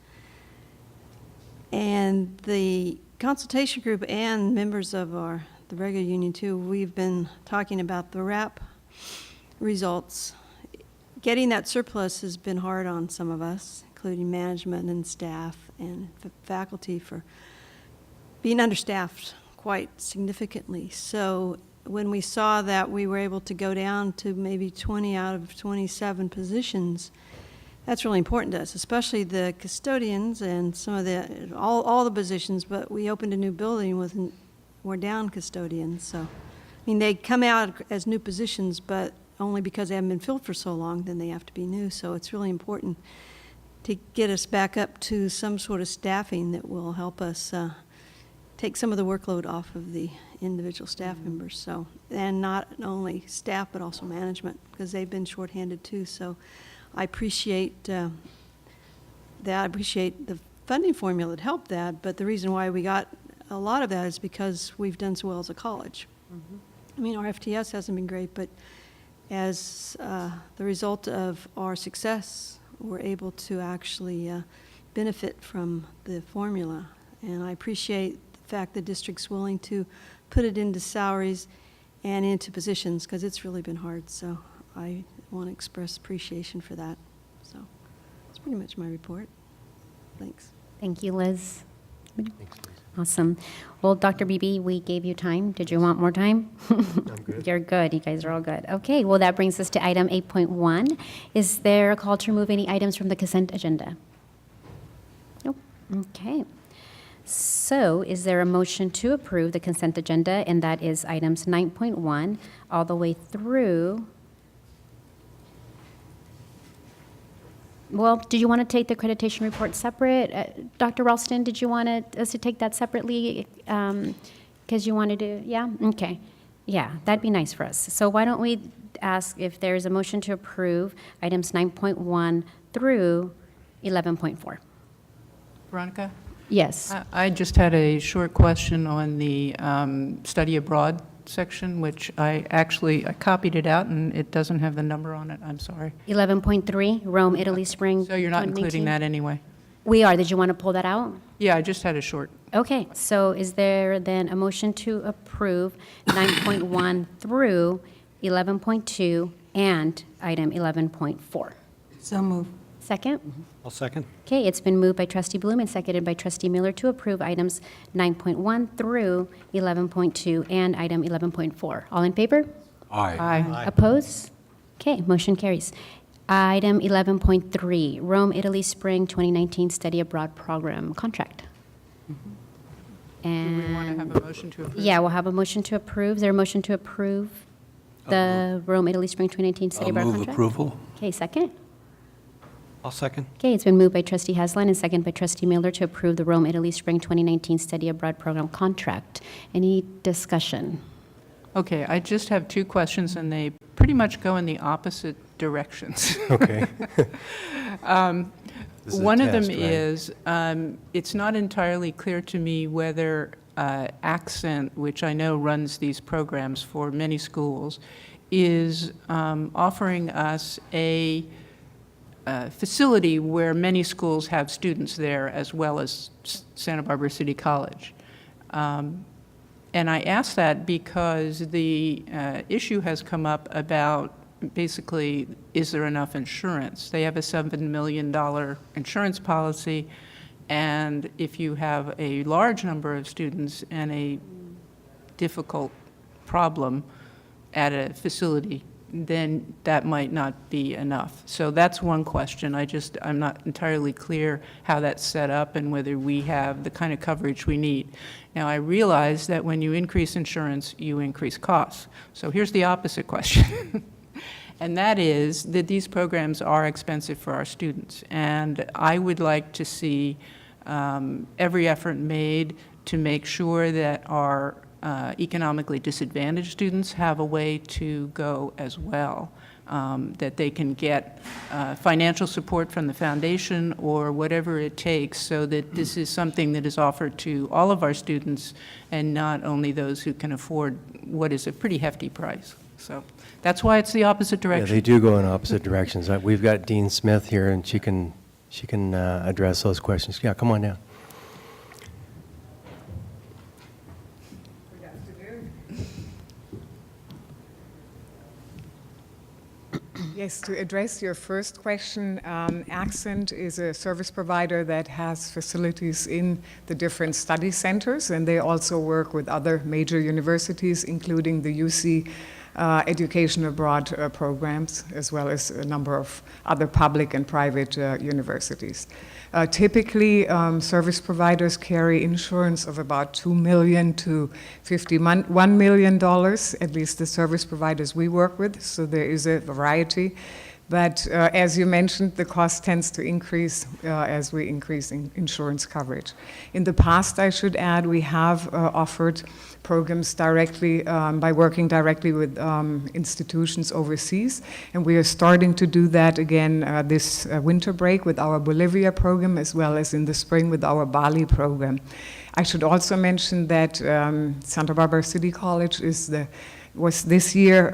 And the consultation group and members of the regular union too, we've been talking about the RAP results. Getting that surplus has been hard on some of us, including management and staff and faculty, for being understaffed quite significantly. So when we saw that we were able to go down to maybe 20 out of 27 positions, that's really important to us, especially the custodians and some of the, all the positions, but we opened a new building with, we're down custodians. So, I mean, they come out as new positions, but only because they haven't been filled for so long, then they have to be new. So it's really important to get us back up to some sort of staffing that will help us take some of the workload off of the individual staff members. So, and not only staff, but also management, because they've been shorthanded too. So I appreciate that. I appreciate the funding formula that helped that, but the reason why we got a lot of that is because we've done so well as a college. I mean, our FTS hasn't been great, but as the result of our success, we're able to actually benefit from the formula. And I appreciate the fact the district's willing to put it into salaries and into positions, because it's really been hard. So I want to express appreciation for that. So that's pretty much my report. Thanks.
Thank you, Liz. Awesome. Well, Dr. Beebe, we gave you time. Did you want more time?
I'm good.
You're good. You guys are all good. Okay, well, that brings us to item 8.1. Is there a call to remove any items from the consent agenda? Nope. Okay. So is there a motion to approve the consent agenda, and that is items 9.1 all the way through? Well, do you want to take the accreditation report separate? Dr. Ralston, did you want us to take that separately? Because you wanted to, yeah? Okay. Yeah, that'd be nice for us. So why don't we ask if there's a motion to approve items 9.1 through 11.4?
Veronica?
Yes.
I just had a short question on the study abroad section, which I copied it out, and it doesn't have the number on it. I'm sorry.
11.3, Rome, Italy, spring.
So you're not
2019?
including that anyway?
We are. Did you want to pull that out?
Yeah, I just had a short.
Okay, so is there then a motion to approve 9.1 through 11.2 and item 11.4?
So move.
Second?
I'll second.
Okay, it's been moved by trustee Bloom and seconded by trustee Miller to approve items 9.1 through 11.2 and item 11.4. All in favor?
Aye.
Oppose? Okay, motion carries. Item 11.3, Rome, Italy, spring 2019 study abroad program contract.
Do
And
we want to have a motion to approve?
yeah, we'll have a motion to approve. Is there a motion to approve the Rome, Italy, spring 2019 study
I'll
abroad
move
contract?
approval.
Okay, second.
I'll second.
Okay, it's been moved by trustee Haslam and seconded by trustee Miller to approve the Rome, Italy, spring 2019 study abroad program contract. Any discussion?
Okay, I just have two questions, and they pretty much go in the opposite directions.
Okay. This is a
One of them
test, right?
is, it's not entirely clear to me whether Accent, which I know runs these programs for many schools, is offering us a facility where many schools have students there, as well as Santa Barbara City College. And I ask that because the issue has come up about basically, is there enough insurance? They have a $7 million insurance policy, and if you have a large number of students and a difficult problem at a facility, then that might not be enough. So that's one question. I'm not entirely clear how that's set up and whether we have the kind of coverage we need. Now, I realize that when you increase insurance, you increase costs. So here's the opposite question. And that is that these programs are expensive for our students. And I would like to see every effort made to make sure that our economically disadvantaged students have a way to go as well, that they can get financial support from the foundation or whatever it takes, so that this is something that is offered to all of our students and not only those who can afford what is a pretty hefty price. So that's why it's the opposite
Yeah,
direction.
they do go in opposite directions. We've got Dean Smith here, and she can address those questions. Yeah, come on down.
Yes, to address your first question, Accent is a service provider that has facilities in the different study centers, and they also work with other major universities, including the UC Education Abroad programs, as well as a number of other public and private universities. Typically, service providers carry insurance of about $2 million to $1 million, at least the service providers we work with, so there is a variety. But as you mentioned, the cost tends to increase as we increase insurance coverage. In the past, I should add, we have offered programs directly by working directly with institutions overseas, and we are starting to do that again this winter break with our Bolivia program, as well as in the spring with our Bali program. I should also mention that Santa Barbara City College was this year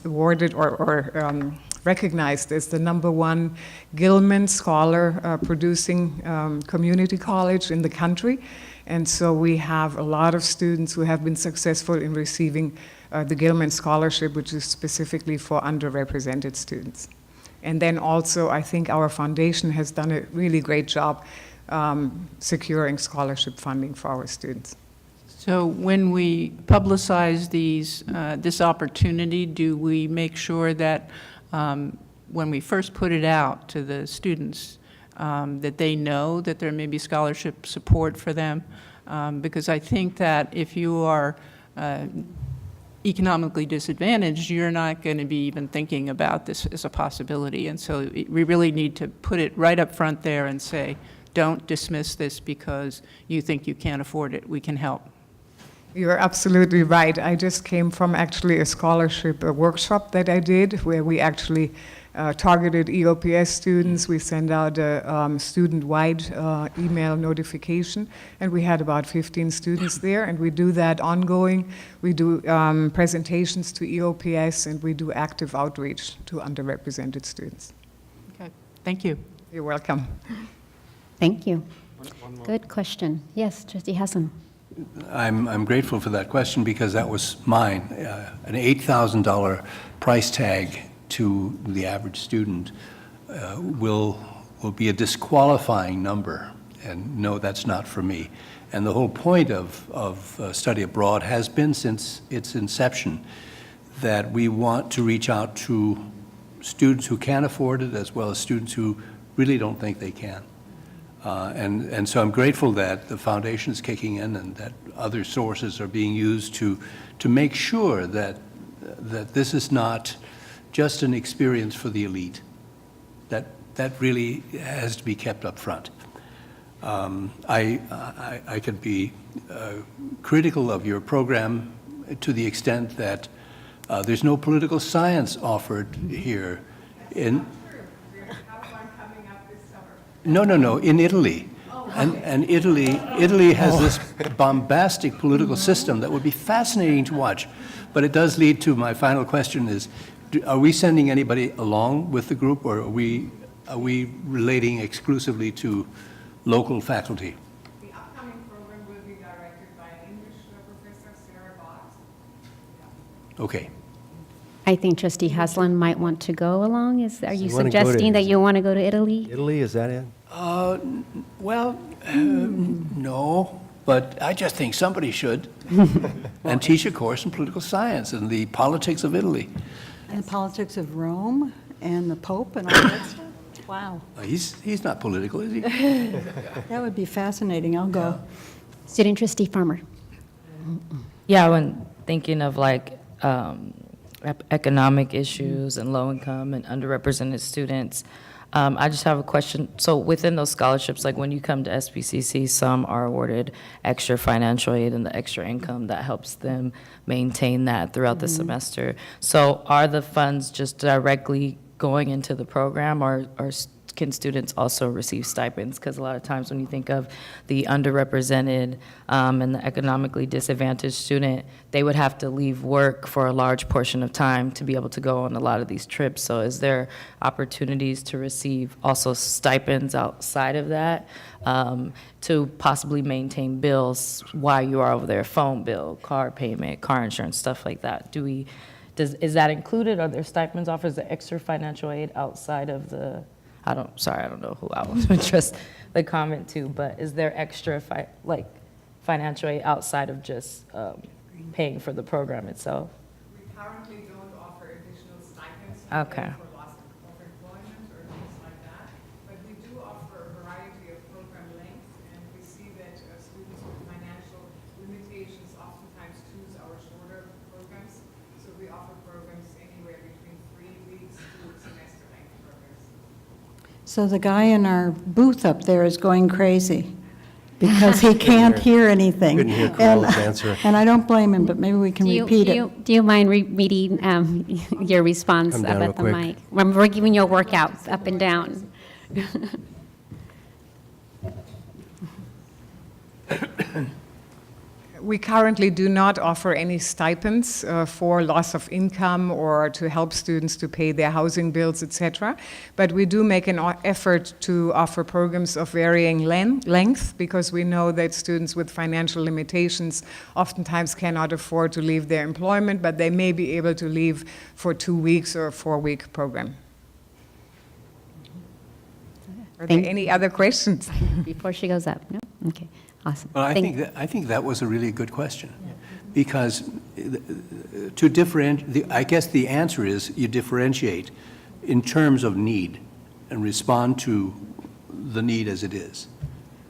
awarded or recognized as the #1 Gilman Scholar producing community college in the country. And so we have a lot of students who have been successful in receiving the Gilman Scholarship, which is specifically for underrepresented students. And then also, I think our foundation has done a really great job securing scholarship funding for our students.
So when we publicize this opportunity, do we make sure that when we first put it out to the students, that they know that there may be scholarship support for them. Because I think that if you are economically disadvantaged, you're not going to be even thinking about this as a possibility. And so we really need to put it right up front there and say, don't dismiss this because you think you can't afford it. We can help.
You're absolutely right. I just came from actually a scholarship workshop that I did where we actually targeted EOPS students. We sent out a student-wide email notification, and we had about 15 students there, and we do that ongoing. We do presentations to EOPS, and we do active outreach to underrepresented students.
Okay, thank you.
You're welcome.
Thank you. Good question. Yes, Trustee Hassan.
I'm grateful for that question because that was mine. An $8,000 price tag to the average student will be a disqualifying number, and no, that's not for me. And the whole point of study abroad has been since its inception that we want to reach out to students who can afford it as well as students who really don't think they can. And so I'm grateful that the foundation is kicking in and that other sources are being used to make sure that this is not just an experience for the elite, that really has to be kept up front. I could be critical of your program to the extent that there's no political science offered here. No, in Italy. And Italy has this bombastic political system that would be fascinating to watch. But it does lead to my final question is, are we sending anybody along with the group, or are we relating exclusively to local faculty?
The upcoming program will be directed by English professor Sarah Boggs.
Okay.
I think Trustee Haslam might want to go along. Are you
you wanna go to-
suggesting that you want to go to Italy?
Italy, is that it?
No, but I just think somebody should. And teach a course in political science and the politics of Italy.
And the politics of Rome and the Pope and all that stuff? Wow.
He's not political, is he?
That would be fascinating. I'll go.
Student Trustee Farmer.
Yeah, when thinking of like economic issues and low income and underrepresented students, I just have a question. So within those scholarships, like when you come to SBCC, some are awarded extra financial aid and the extra income that helps them maintain that throughout the semester. So are the funds just directly going into the program, or can students also receive stipends? Because a lot of times when you think of the underrepresented and the economically disadvantaged student, they would have to leave work for a large portion of time to be able to go on a lot of these trips. So is there opportunities to receive also stipends outside of that to possibly maintain bills while you are over there, phone bill, car payment, car insurance, stuff like that? Is that included? Are there stipends offered, the extra financial aid outside of the, I don't know who I will address the comment to, but is there extra financial aid outside of just paying for the program itself?
We currently don't offer additional stipends
Okay.
for loss of employment or things like that, but we do offer a variety of program lengths, and we see that students with financial limitations oftentimes choose our shorter programs. So we offer programs anywhere between 3 weeks to semester-length programs.
So the guy in our booth up there is going crazy because he can't hear anything.
Couldn't hear Carla's answer.
And I don't blame him, but maybe we can repeat it.
Do you mind repeating your response
Come down
about the
real
mic? Remember, we're giving you a workout up and down.
We currently do not offer any stipends for loss of income or to help students to pay their housing bills, etc. But we do make an effort to offer programs of varying length because we know that students with financial limitations oftentimes cannot afford to leave their employment, but they may be able to leave for 2 weeks or a 4-week program. Are there any other questions?
Before she goes up, no? Okay, awesome.
Well, I think that was a really good question, because to differentiate, I guess the answer is you differentiate in terms of need and respond to the need as it is.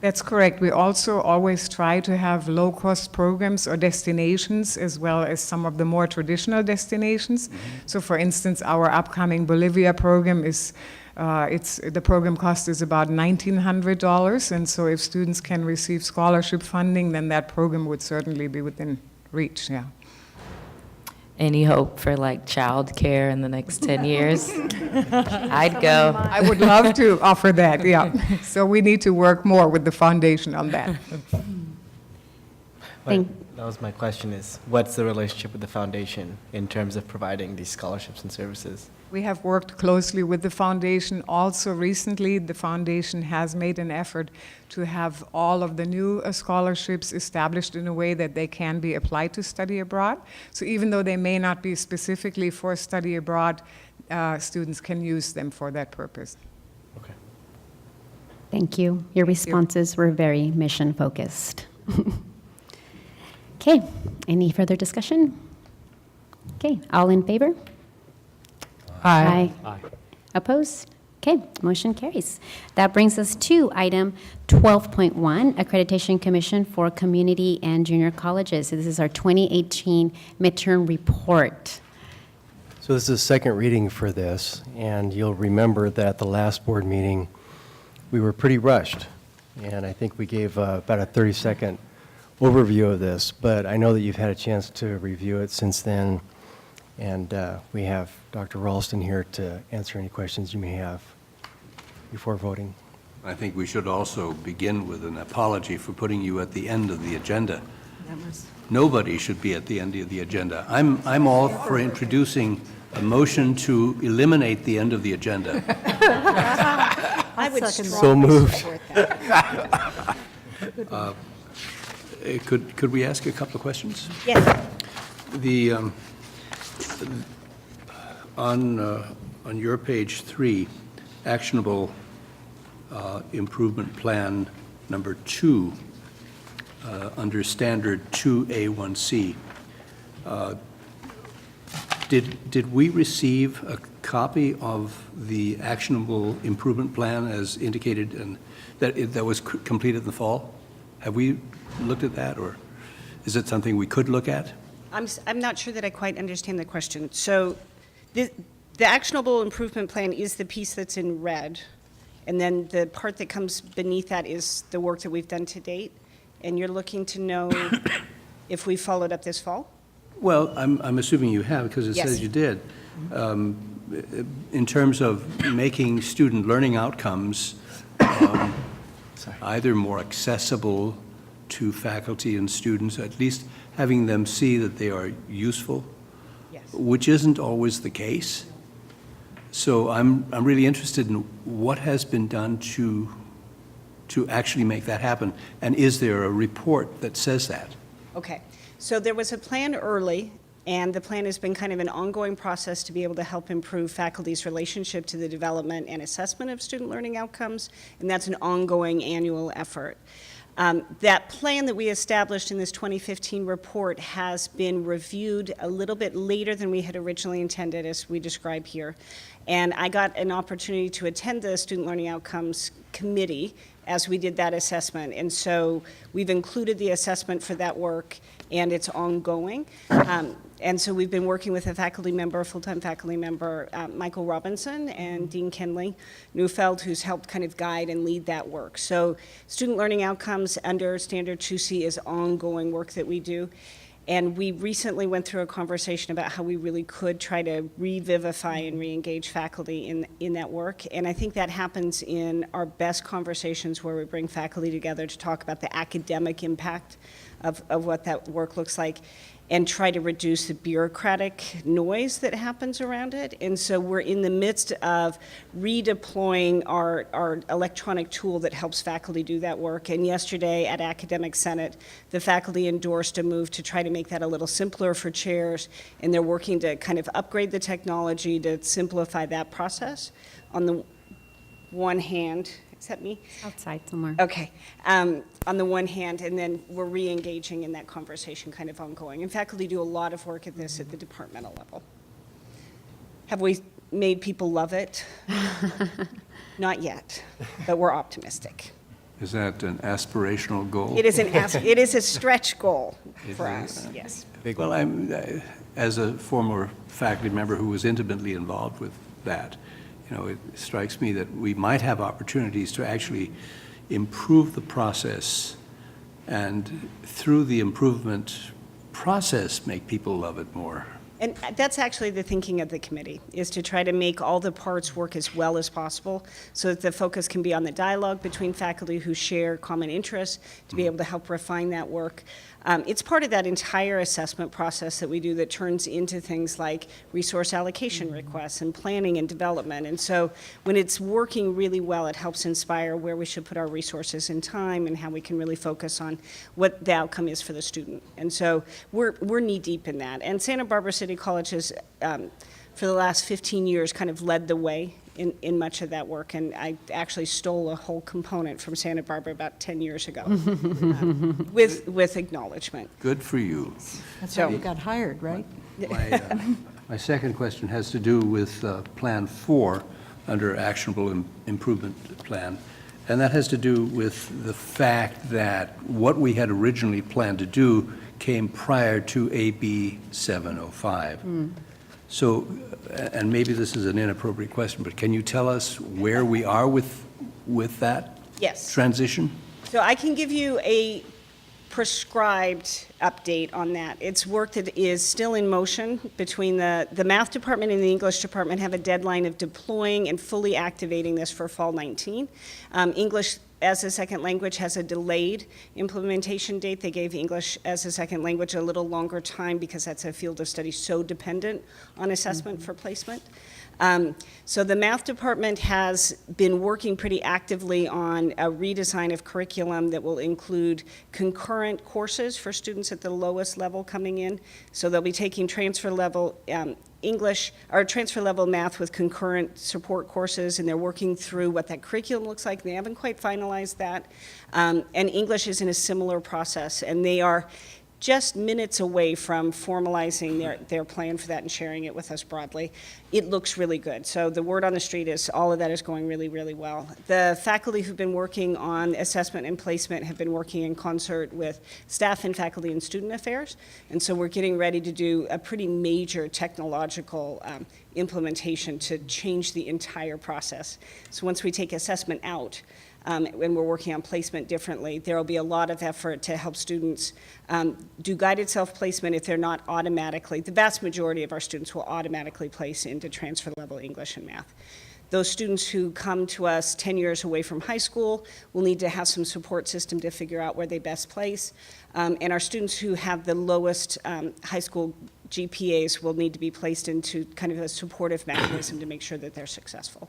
That's correct. We also always try to have low-cost programs or destinations, as well as some of the more traditional destinations. So, for instance, our upcoming Bolivia program is, the program cost is about $1,900, and so if students can receive scholarship funding, then that program would certainly be within reach, yeah.
Any hope for like childcare in the next 10 years? I'd go.
I would love to offer that, yeah. So we need to work more with the foundation on that.
That was my question is, what's the relationship with the foundation in terms of providing these scholarships and services?
We have worked closely with the foundation. Also recently, the foundation has made an effort to have all of the new scholarships established in a way that they can be applied to study abroad. So even though they may not be specifically for study abroad, students can use them for that purpose.
Okay.
Thank you. Your responses were very mission-focused. Okay, any further discussion? Okay, all in favor? Aye. Opposed? Okay, motion carries. That brings us to item 12.1, Accreditation Commission for Community and Junior Colleges. So this is our 2018 midterm report.
So this is the second reading for this, and you'll remember that at the last board meeting, we were pretty rushed, and I think we gave about a 30-second overview of this, but I know that you've had a chance to review it since then, and we have Dr. Ralston here to answer any questions you may have before voting.
I think we should also begin with an apology for putting you at the end of the agenda. Nobody should be at the end of the agenda. I'm all for introducing a motion to eliminate the end of the agenda.
I would
So
strongly
moved.
support that.
Could we ask a couple of questions?
Yes.
The, on your page 3, actionable improvement plan number 2, under standard 2A1C, did we receive a copy of the actionable improvement plan as indicated and that was completed in the fall? Have we looked at that, or is it something we could look at?
I'm not sure that I quite understand the question. So the actionable improvement plan is the piece that's in red, and then the part that comes beneath that is the work that we've done to date, and you're looking to know if we followed up this fall?
Well, I'm assuming you have, because it
Yes.
says you did. In terms of making student learning outcomes either more accessible to faculty and students, at least having them see that they are useful,
Yes.
which isn't always the case. So I'm really interested in what has been done to actually make that happen, and is there a report that says that?
Okay. So there was a plan early, and the plan has been kind of an ongoing process to be able to help improve faculty's relationship to the development and assessment of student learning outcomes, and that's an ongoing annual effort. That plan that we established in this 2015 report has been reviewed a little bit later than we had originally intended, as we describe here. And I got an opportunity to attend the Student Learning Outcomes Committee as we did that assessment. And so we've included the assessment for that work, and it's ongoing. And so we've been working with a faculty member, a full-time faculty member, Michael Robinson, and Dean Kenley Neufeld, who's helped kind of guide and lead that work. So student learning outcomes under Standard 2C is ongoing work that we do. And we recently went through a conversation about how we really could try to revivify and re-engage faculty in that work. And I think that happens in our best conversations where we bring faculty together to talk about the academic impact of what that work looks like and try to reduce the bureaucratic noise that happens around it. And so we're in the midst of redeploying our electronic tool that helps faculty do that work. And yesterday at Academic Senate, the faculty endorsed a move to try to make that a little simpler for chairs, and they're working to kind of upgrade the technology to simplify that process. On the one hand, is that me?
Outside somewhere.
Okay. On the one hand, and then we're re-engaging in that conversation kind of ongoing. And faculty do a lot of work at this at the departmental level. Have we made people love it. Not yet, but we're optimistic.
Is that an aspirational goal?
It is it is a stretch goal for us, yes.
Well, as a former faculty member who was intimately involved with that, it strikes me that we might have opportunities to actually improve the process, and through the improvement process, make people love it more.
And that's actually the thinking of the committee, is to try to make all the parts work as well as possible so that the focus can be on the dialogue between faculty who share common interests, to be able to help refine that work. It's part of that entire assessment process that we do that turns into things like resource allocation requests and planning and development. And so when it's working really well, it helps inspire where we should put our resources and time and how we can really focus on what the outcome is for the student. And so we're knee-deep in that. And Santa Barbara City College has, for the last 15 years, kind of led the way in much of that work, and I actually stole a whole component from Santa Barbara about 10 years ago, with acknowledgement.
Good for you.
That's how you got hired, right?
My second question has to do with Plan 4 under Actionable Improvement Plan, and that has to do with the fact that what we had originally planned to do came prior to AB 705. So, and maybe this is an inappropriate question, but can you tell us where we are with that
Yes.
transition?
So I can give you a prescribed update on that. It's work that is still in motion between the math department and the English department have a deadline of deploying and fully activating this for fall 19. English as a second language has a delayed implementation date. They gave English as a second language a little longer time because that's a field of study so dependent on assessment for placement. So the math department has been working pretty actively on a redesign of curriculum that will include concurrent courses for students at the lowest level coming in. So they'll be taking transfer level English, or transfer level math with concurrent support courses, and they're working through what that curriculum looks like. They haven't quite finalized that. And English is in a similar process, and they are just minutes away from formalizing their plan for that and sharing it with us broadly. It looks really good. So the word on the street is all of that is going really, really well. The faculty who've been working on assessment and placement have been working in concert with staff and faculty and student affairs. And so we're getting ready to do a pretty major technological implementation to change the entire process. So once we take assessment out, when we're working on placement differently, there will be a lot of effort to help students do guided self-placement if they're not automatically, the vast majority of our students will automatically place into transfer level English and math. Those students who come to us 10 years away from high school will need to have some support system to figure out where they best place. And our students who have the lowest high school GPAs will need to be placed into kind of a supportive mechanism to make sure that they're successful.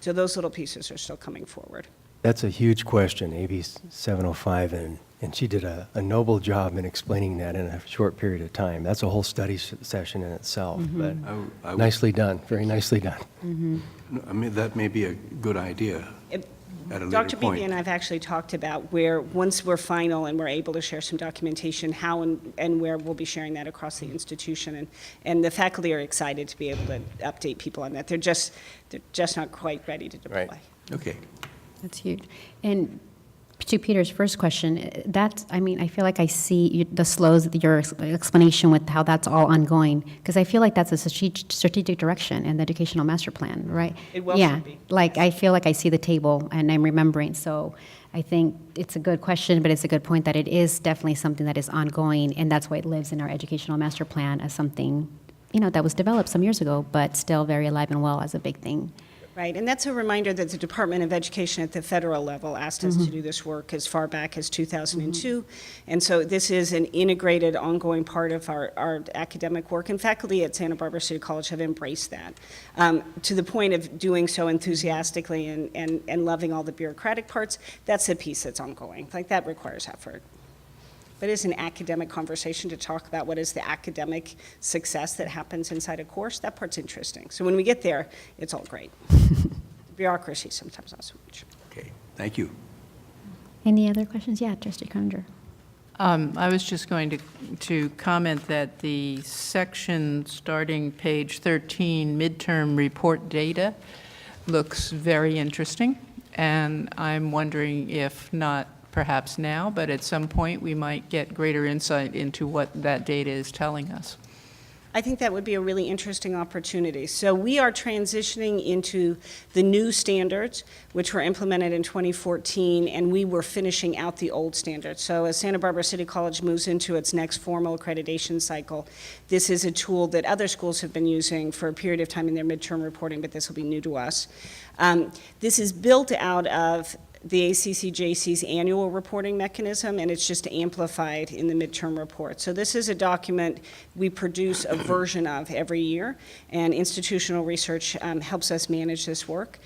So those little pieces are still coming forward.
That's a huge question, AB 705, and she did a noble job in explaining that in a short period of time. That's a whole study session in itself, but nicely done, very nicely done.
I mean, that may be a good idea at a later
Dr.
point.
Beebe and I have actually talked about where, once we're final and we're able to share some documentation, how and where we'll be sharing that across the institution. And the faculty are excited to be able to update people on that. They're just not quite ready to deploy.
Right.
Okay.
That's huge. And to Peter's first question, I feel like I see the slows, your explanation with how that's all ongoing, because I feel like that's a strategic direction in the educational master plan, right?
It will
Yeah,
be.
like I feel like I see the table and I'm remembering. So I think it's a good question, but it's a good point that it is definitely something that is ongoing, and that's why it lives in our educational master plan as something, that was developed some years ago, but still very alive and well as a big thing.
Right, and that's a reminder that the Department of Education at the federal level asked us to do this work as far back as 2002. And so this is an integrated, ongoing part of our academic work, and faculty at Santa Barbara City College have embraced that to the point of doing so enthusiastically and loving all the bureaucratic parts. That's a piece that's ongoing. Like, that requires effort. But it's an academic conversation to talk about what is the academic success that happens inside a course. That part's interesting. So when we get there, it's all great. Bureaucracy, sometimes not so much.
Okay, thank you.
Any other questions? Yeah, Trustee Croninger.
I was just going to comment that the section starting page 13, midterm report data, looks very interesting. And I'm wondering if not perhaps now, but at some point we might get greater insight into what that data is telling us.
I think that would be a really interesting opportunity. So we are transitioning into the new standards, which were implemented in 2014, and we were finishing out the old standards. So as Santa Barbara City College moves into its next formal accreditation cycle, this is a tool that other schools have been using for a period of time in their midterm reporting, but this will be new to us. This is built out of the ACCJC's annual reporting mechanism, and it's just amplified in the midterm report. So this is a document we produce a version of every year, and institutional research helps us manage this work.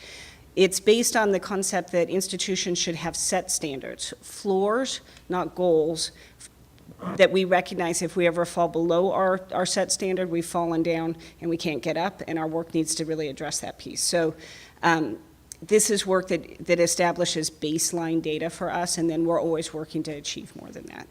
It's based on the concept that institutions should have set standards, floors, not goals, that we recognize if we ever fall below our set standard, we've fallen down and we can't get up, and our work needs to really address that piece. So this is work that establishes baseline data for us, and then we're always working to achieve more than that.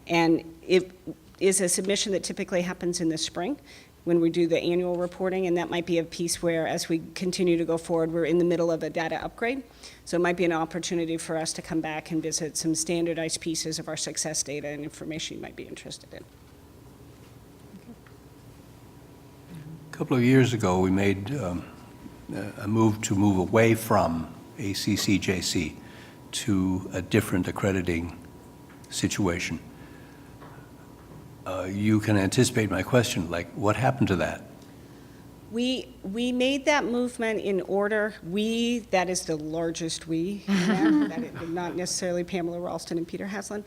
And it is a submission that typically happens in the spring when we do the annual reporting, and that might be a piece where, as we continue to go forward, we're in the middle of a data upgrade. So it might be an opportunity for us to come back and visit some standardized pieces of our success data and information you might be interested in.
A couple of years ago, we made a move away from ACCJC to a different accrediting situation. You can anticipate my question, like, what happened to that?
We made that movement in order. We, that is the largest we, not necessarily Pamela Ralston and Peter Haslam.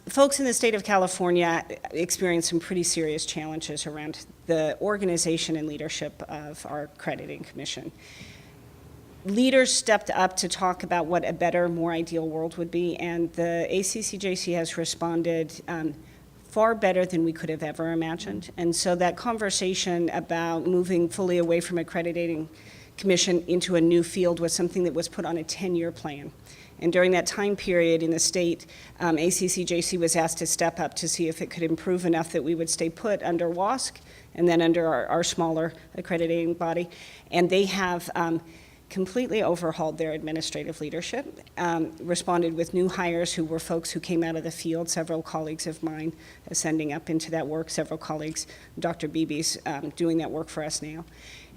Folks in the state of California experienced some pretty serious challenges around the organization and leadership of our accrediting commission. Leaders stepped up to talk about what a better, more ideal world would be, and the ACCJC has responded far better than we could have ever imagined. And so that conversation about moving fully away from accrediting commission into a new field was something that was put on a 10-year plan. And during that time period in the state, ACCJC was asked to step up to see if it could improve enough that we would stay put under WASC and then under our smaller accrediting body. And they have completely overhauled their administrative leadership, responded with new hires who were folks who came out of the field, several colleagues of mine ascending up into that work, several colleagues, Dr. Beebe's doing that work for us now.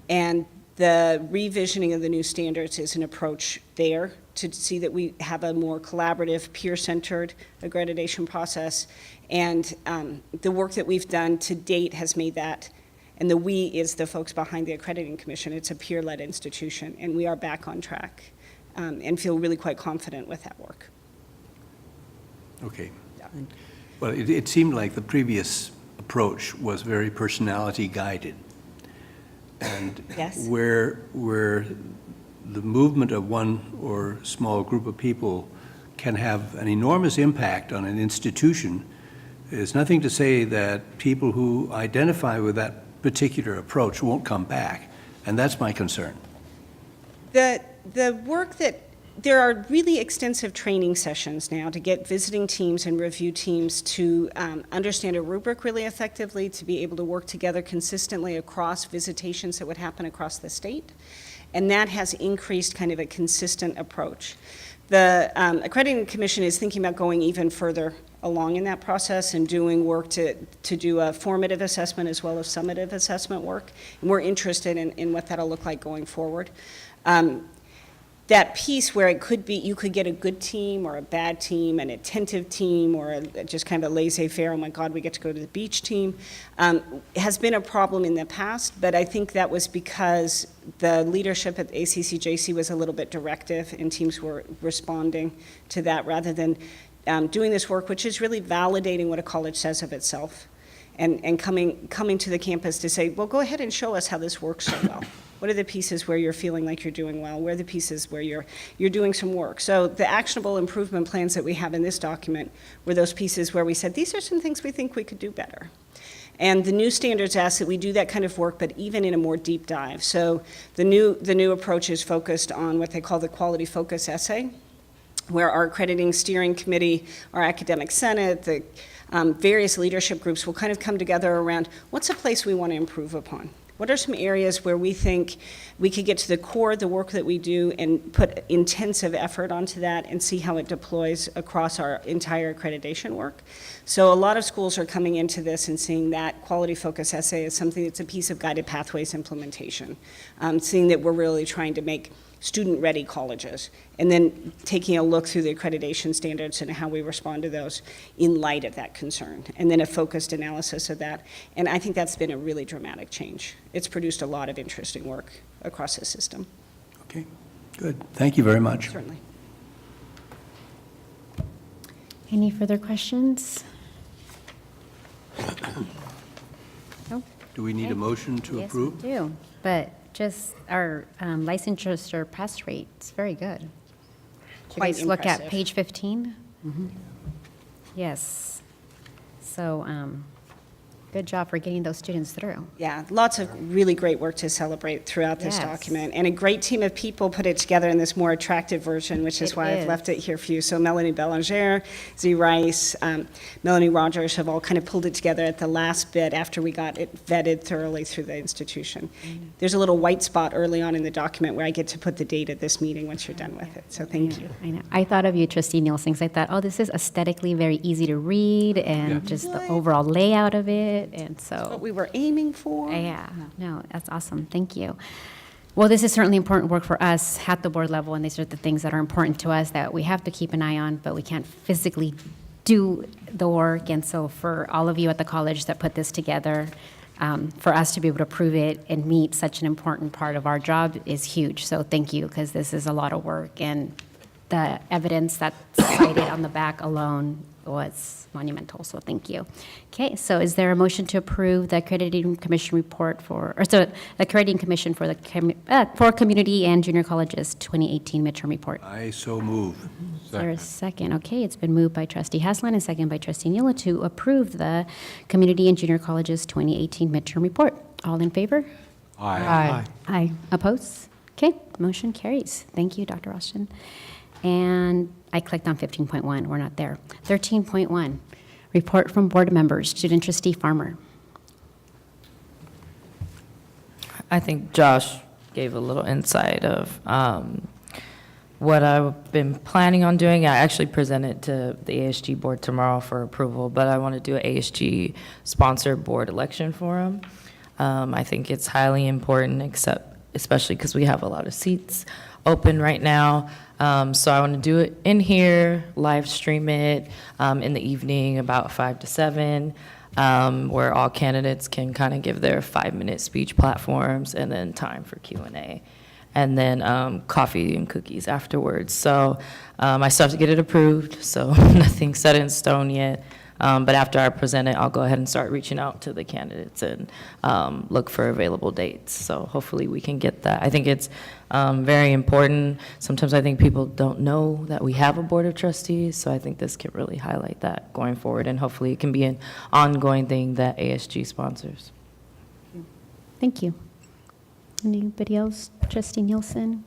And the revisioning of the new standards is an approach there to see that we have a more collaborative, peer-centered accreditation process. And the work that we've done to date has made that, and the we is the folks behind the Accrediting Commission. It's a peer-led institution, and we are back on track and feel really quite confident with that work.
Okay. Well, it seemed like the previous approach was very personality-guided. And
yes,
where the movement of one or small group of people can have an enormous impact on an institution, there's nothing to say that people who identify with that particular approach won't come back, and that's my concern.
The work that, there are really extensive training sessions now to get visiting teams and review teams to understand a rubric really effectively, to be able to work together consistently across visitations that would happen across the state, and that has increased kind of a consistent approach. The Accrediting Commission is thinking about going even further along in that process and doing work to do a formative assessment as well as summative assessment work. And we're interested in what that'll look like going forward. That piece where it could be, you could get a good team or a bad team, an attentive team, or just kind of a laissez-faire, oh my God, we get to go to the beach team, has been a problem in the past, but I think that was because the leadership at ACCJC was a little bit directive and teams were responding to that rather than doing this work, which is really validating what a college says of itself and coming to the campus to say, well, go ahead and show us how this works so well. What are the pieces where you're feeling like you're doing well? Where are the pieces where you're doing some work? So the actionable improvement plans that we have in this document were those pieces where we said, these are some things we think we could do better. And the new standards ask that we do that kind of work, but even in a more deep dive. So the new approach is focused on what they call the quality focus essay. where our accrediting steering committee, our academic senate, the various leadership groups will kind of come together around what's a place we want to improve upon. What are some areas where we think we could get to the core of the work that we do and put intensive effort onto that and see how it deploys across our entire accreditation work? So a lot of schools are coming into this and seeing that quality focus essay as something that's a piece of guided pathways implementation, seeing that we're really trying to make student-ready colleges, and then taking a look through the accreditation standards and how we respond to those in light of that concern, and then a focused analysis of that. And I think that's been a really dramatic change. It's produced a lot of interesting work across the system.
Okay, good. Thank you very much.
Certainly.
Any further questions? No?
Do we need a motion to approve?
Yes, we do, but just our licensure pass rate is very good. Did you
Quite
guys look at
impressive.
page 15? Yes. So, good job for getting those students through.
Yeah, lots of really great work to celebrate throughout this
Yes.
document, and a great team of people put it together in this more attractive version, which is
It
why
is.
I've left it here for you. So Melanie Belanger, Z. Rice, Melanie Rogers have all kind of pulled it together at the last bit after we got it vetted thoroughly through the institution. There's a little white spot early on in the document where I get to put the date of this meeting once you're done with it, so thank you.
I know. I thought of you, Trustee Nielsen, 'cause I thought, oh, this is aesthetically very easy to read, and just the overall layout of it, and so.
What we were aiming for.
Yeah, no, that's awesome. Thank you. Well, this is certainly important work for us at the board level, and these are the things that are important to us that we have to keep an eye on, but we can't physically do the work. And so for all of you at the college that put this together, for us to be able to prove it and meet such an important part of our job is huge. So thank you, because this is a lot of work, and the evidence that's cited on the back alone was monumental, so thank you. Okay, so is there a motion to approve the accrediting commission report for accrediting commission for for community and junior colleges 2018 midterm report?
I so move.
Is there a second? Okay, it's been moved by Trustee Haslam and second by Trustee Neela to approve the community and junior colleges 2018 midterm report. All in favor?
Aye.
Aye. Oppose? Okay, motion carries. Thank you, Dr. Austin. And I clicked on 15.1, we're not there. 13.1, report from board members. Student Trustee Farmer.
I think Josh gave a little insight of what I've been planning on doing. I actually presented to the ASG board tomorrow for approval, but I want to do an ASG sponsored board election forum. I think it's highly important, especially because we have a lot of seats open right now. So I want to do it in here, live stream it in the evening about 5 to 7, where all candidates can kind of give their 5-minute speech platforms, and then time for Q&A, and then coffee and cookies afterwards. So I still have to get it approved, so nothing's set in stone yet. But after I present it, I'll go ahead and start reaching out to the candidates and look for available dates. So hopefully we can get that. I think it's very important. Sometimes I think people don't know that we have a board of trustees, so I think this can really highlight that going forward, and hopefully it can be an ongoing thing that ASG sponsors.
Thank you. Anybody else? Trustee Nielsen?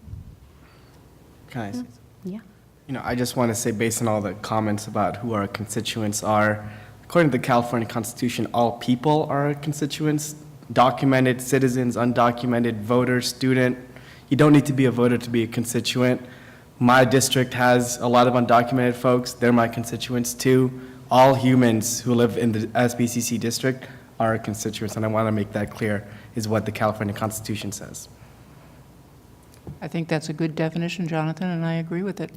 Can I say?
Yeah.
You know, I just want to say, based on all the comments about who our constituents are, according to the California Constitution, all people are our constituents, documented citizens, undocumented, voter, student. You don't need to be a voter to be a constituent. My district has a lot of undocumented folks. They're my constituents too. All humans who live in the SBCC district are our constituents, and I want to make that clear, is what the California Constitution says.
I think that's a good definition, Jonathan, and I agree with it.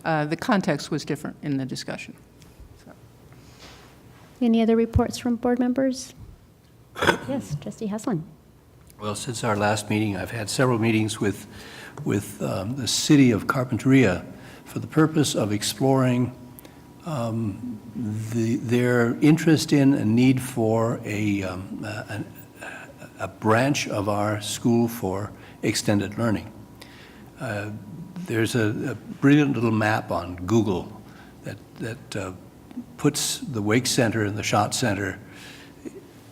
The context was different in the discussion.
Any other reports from board members? Yes, Trustee Haslam.
Well, since our last meeting, I've had several meetings with the city of Carpinteria for the purpose of exploring their interest in and need for a branch of our school for extended learning. There's a brilliant little map on Google that puts the Wake Center and the Schott Center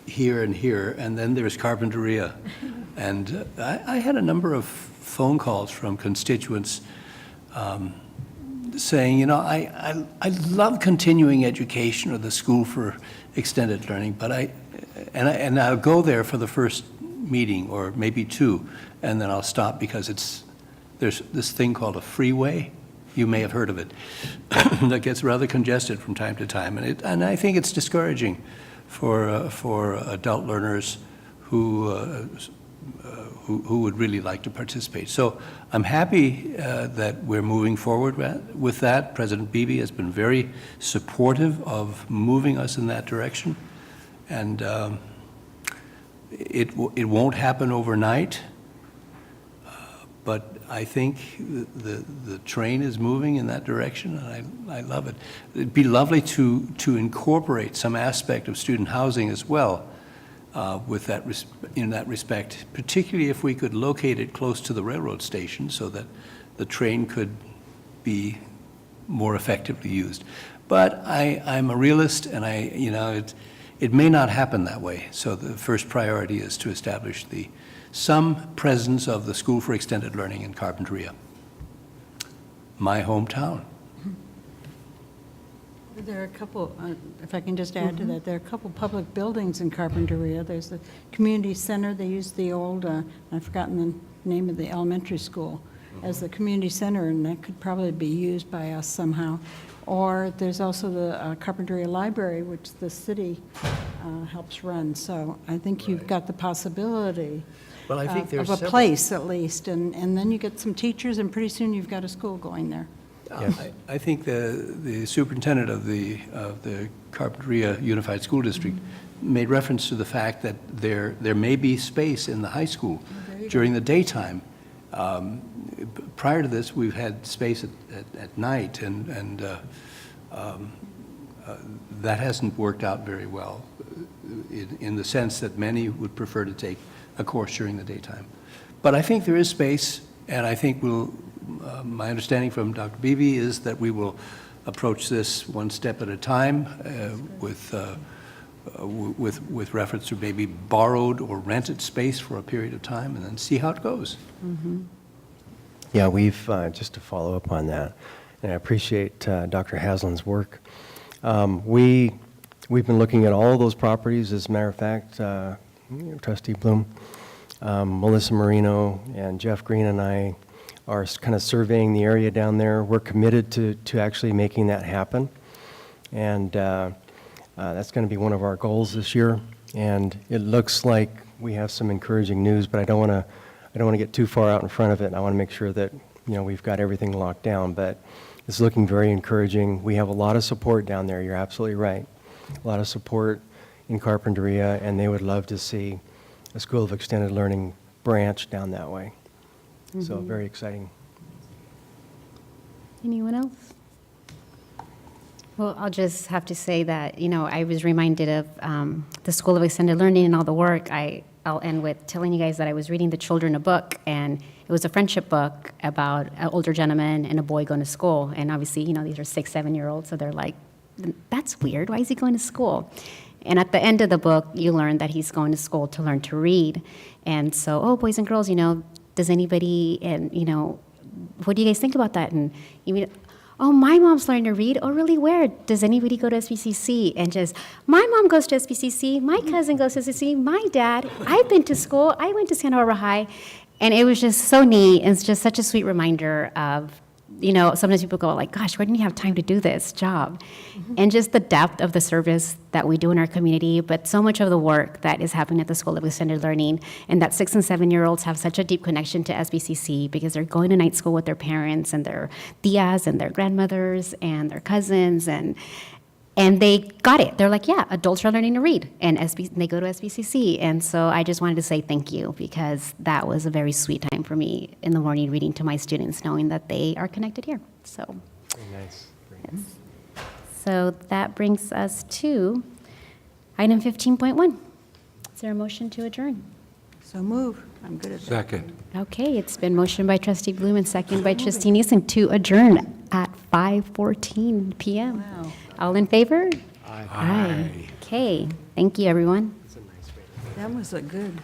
here and here, and then there's Carpinteria. And I had a number of phone calls from constituents saying, you know, I love continuing education or the School for Extended Learning, but I'll go there for the first meeting or maybe two, and then I'll stop because there's this thing called a freeway. You may have heard of it. That gets rather congested from time to time, and I think it's discouraging for adult learners who would really like to participate. So I'm happy that we're moving forward with that. President Beebe has been very supportive of moving us in that direction, and it won't happen overnight. But I think the train is moving in that direction, and I love it. It'd be lovely to incorporate some aspect of student housing as well in that respect, particularly if we could locate it close to the railroad station so that the train could be more effectively used. But I'm a realist, and it may not happen that way. So the first priority is to establish some presence of the School for Extended Learning in Carpinteria, my hometown.
There are a couple, if I can just add to that, there are a couple public buildings in Carpinteria. There's the community center. They use the old, I've forgotten the name of the elementary school, as the community center, and that could probably be used by us somehow. Or there's also the Carpinteria Library, which the city helps run. So I think you've got the possibility
Well, I think there's
of a
several.
place at least, and then you get some teachers, and pretty soon you've got a school going there.
I think the superintendent of the Carpinteria Unified School District made reference to the fact that there may be space in the high school during the daytime. Prior to this, we've had space at night, and that hasn't worked out very well in the sense that many would prefer to take a course during the daytime. But I think there is space, and I think my understanding from Dr. Beebe is that we will approach this one step at a time with reference to maybe borrowed or rented space for a period of time, and then see how it goes.
Mm-hmm.
Yeah, we've, just to follow up on that, and I appreciate Dr. Haslam's work. We've been looking at all those properties, as a matter of fact, Trustee Bloom, Melissa Marino, and Jeff Green and I are kind of surveying the area down there. We're committed to actually making that happen, and that's going to be one of our goals this year. And it looks like we have some encouraging news, but I don't want to get too far out in front of it. I want to make sure that we've got everything locked down. But it's looking very encouraging. We have a lot of support down there. You're absolutely right. A lot of support in Carpinteria, and they would love to see a School of Extended Learning branch down that way. So very exciting.
Anyone else? Well, I'll just have to say that, I was reminded of the School of Extended Learning and all the work. I'll end with telling you guys that I was reading the children a book, and it was a friendship book about an older gentleman and a boy going to school. And obviously, these are 6, 7-year-olds, so they're like, that's weird. Why is he going to school? And at the end of the book, you learn that he's going to school to learn to read. And so, boys and girls, does anybody, and, what do you guys think about that? And you mean, my mom's learning to read. Oh, really? Where? Does anybody go to SBCC? And just, my mom goes to SBCC, my cousin goes to SBCC, my dad, I've been to school, I went to Santa Barbara High. And it was just so neat, and it's just such a sweet reminder of, sometimes people go like, gosh, why didn't you have time to do this job? And just the depth of the service that we do in our community, but so much of the work that is happening at the School of Extended Learning, and that 6 and 7-year-olds have such a deep connection to SBCC because they're going to night school with their parents and their tias and their grandmothers and their cousins, and they got it. They're like, yeah, adults are learning to read, and they go to SBCC. And so I just wanted to say thank you, because that was a very sweet time for me in the morning, reading to my students, knowing that they are connected here. So,
Very nice.
yes. So that brings us to item 15.1. Is there a motion to adjourn?
So move. I'm good at that.
Second.
Okay, it's been motioned by Trustee Bloom and seconded by Trustee Nielsen to adjourn at 5:14 p.m.
Wow.
All in favor?
Aye.
Okay, thank you, everyone.
That was a good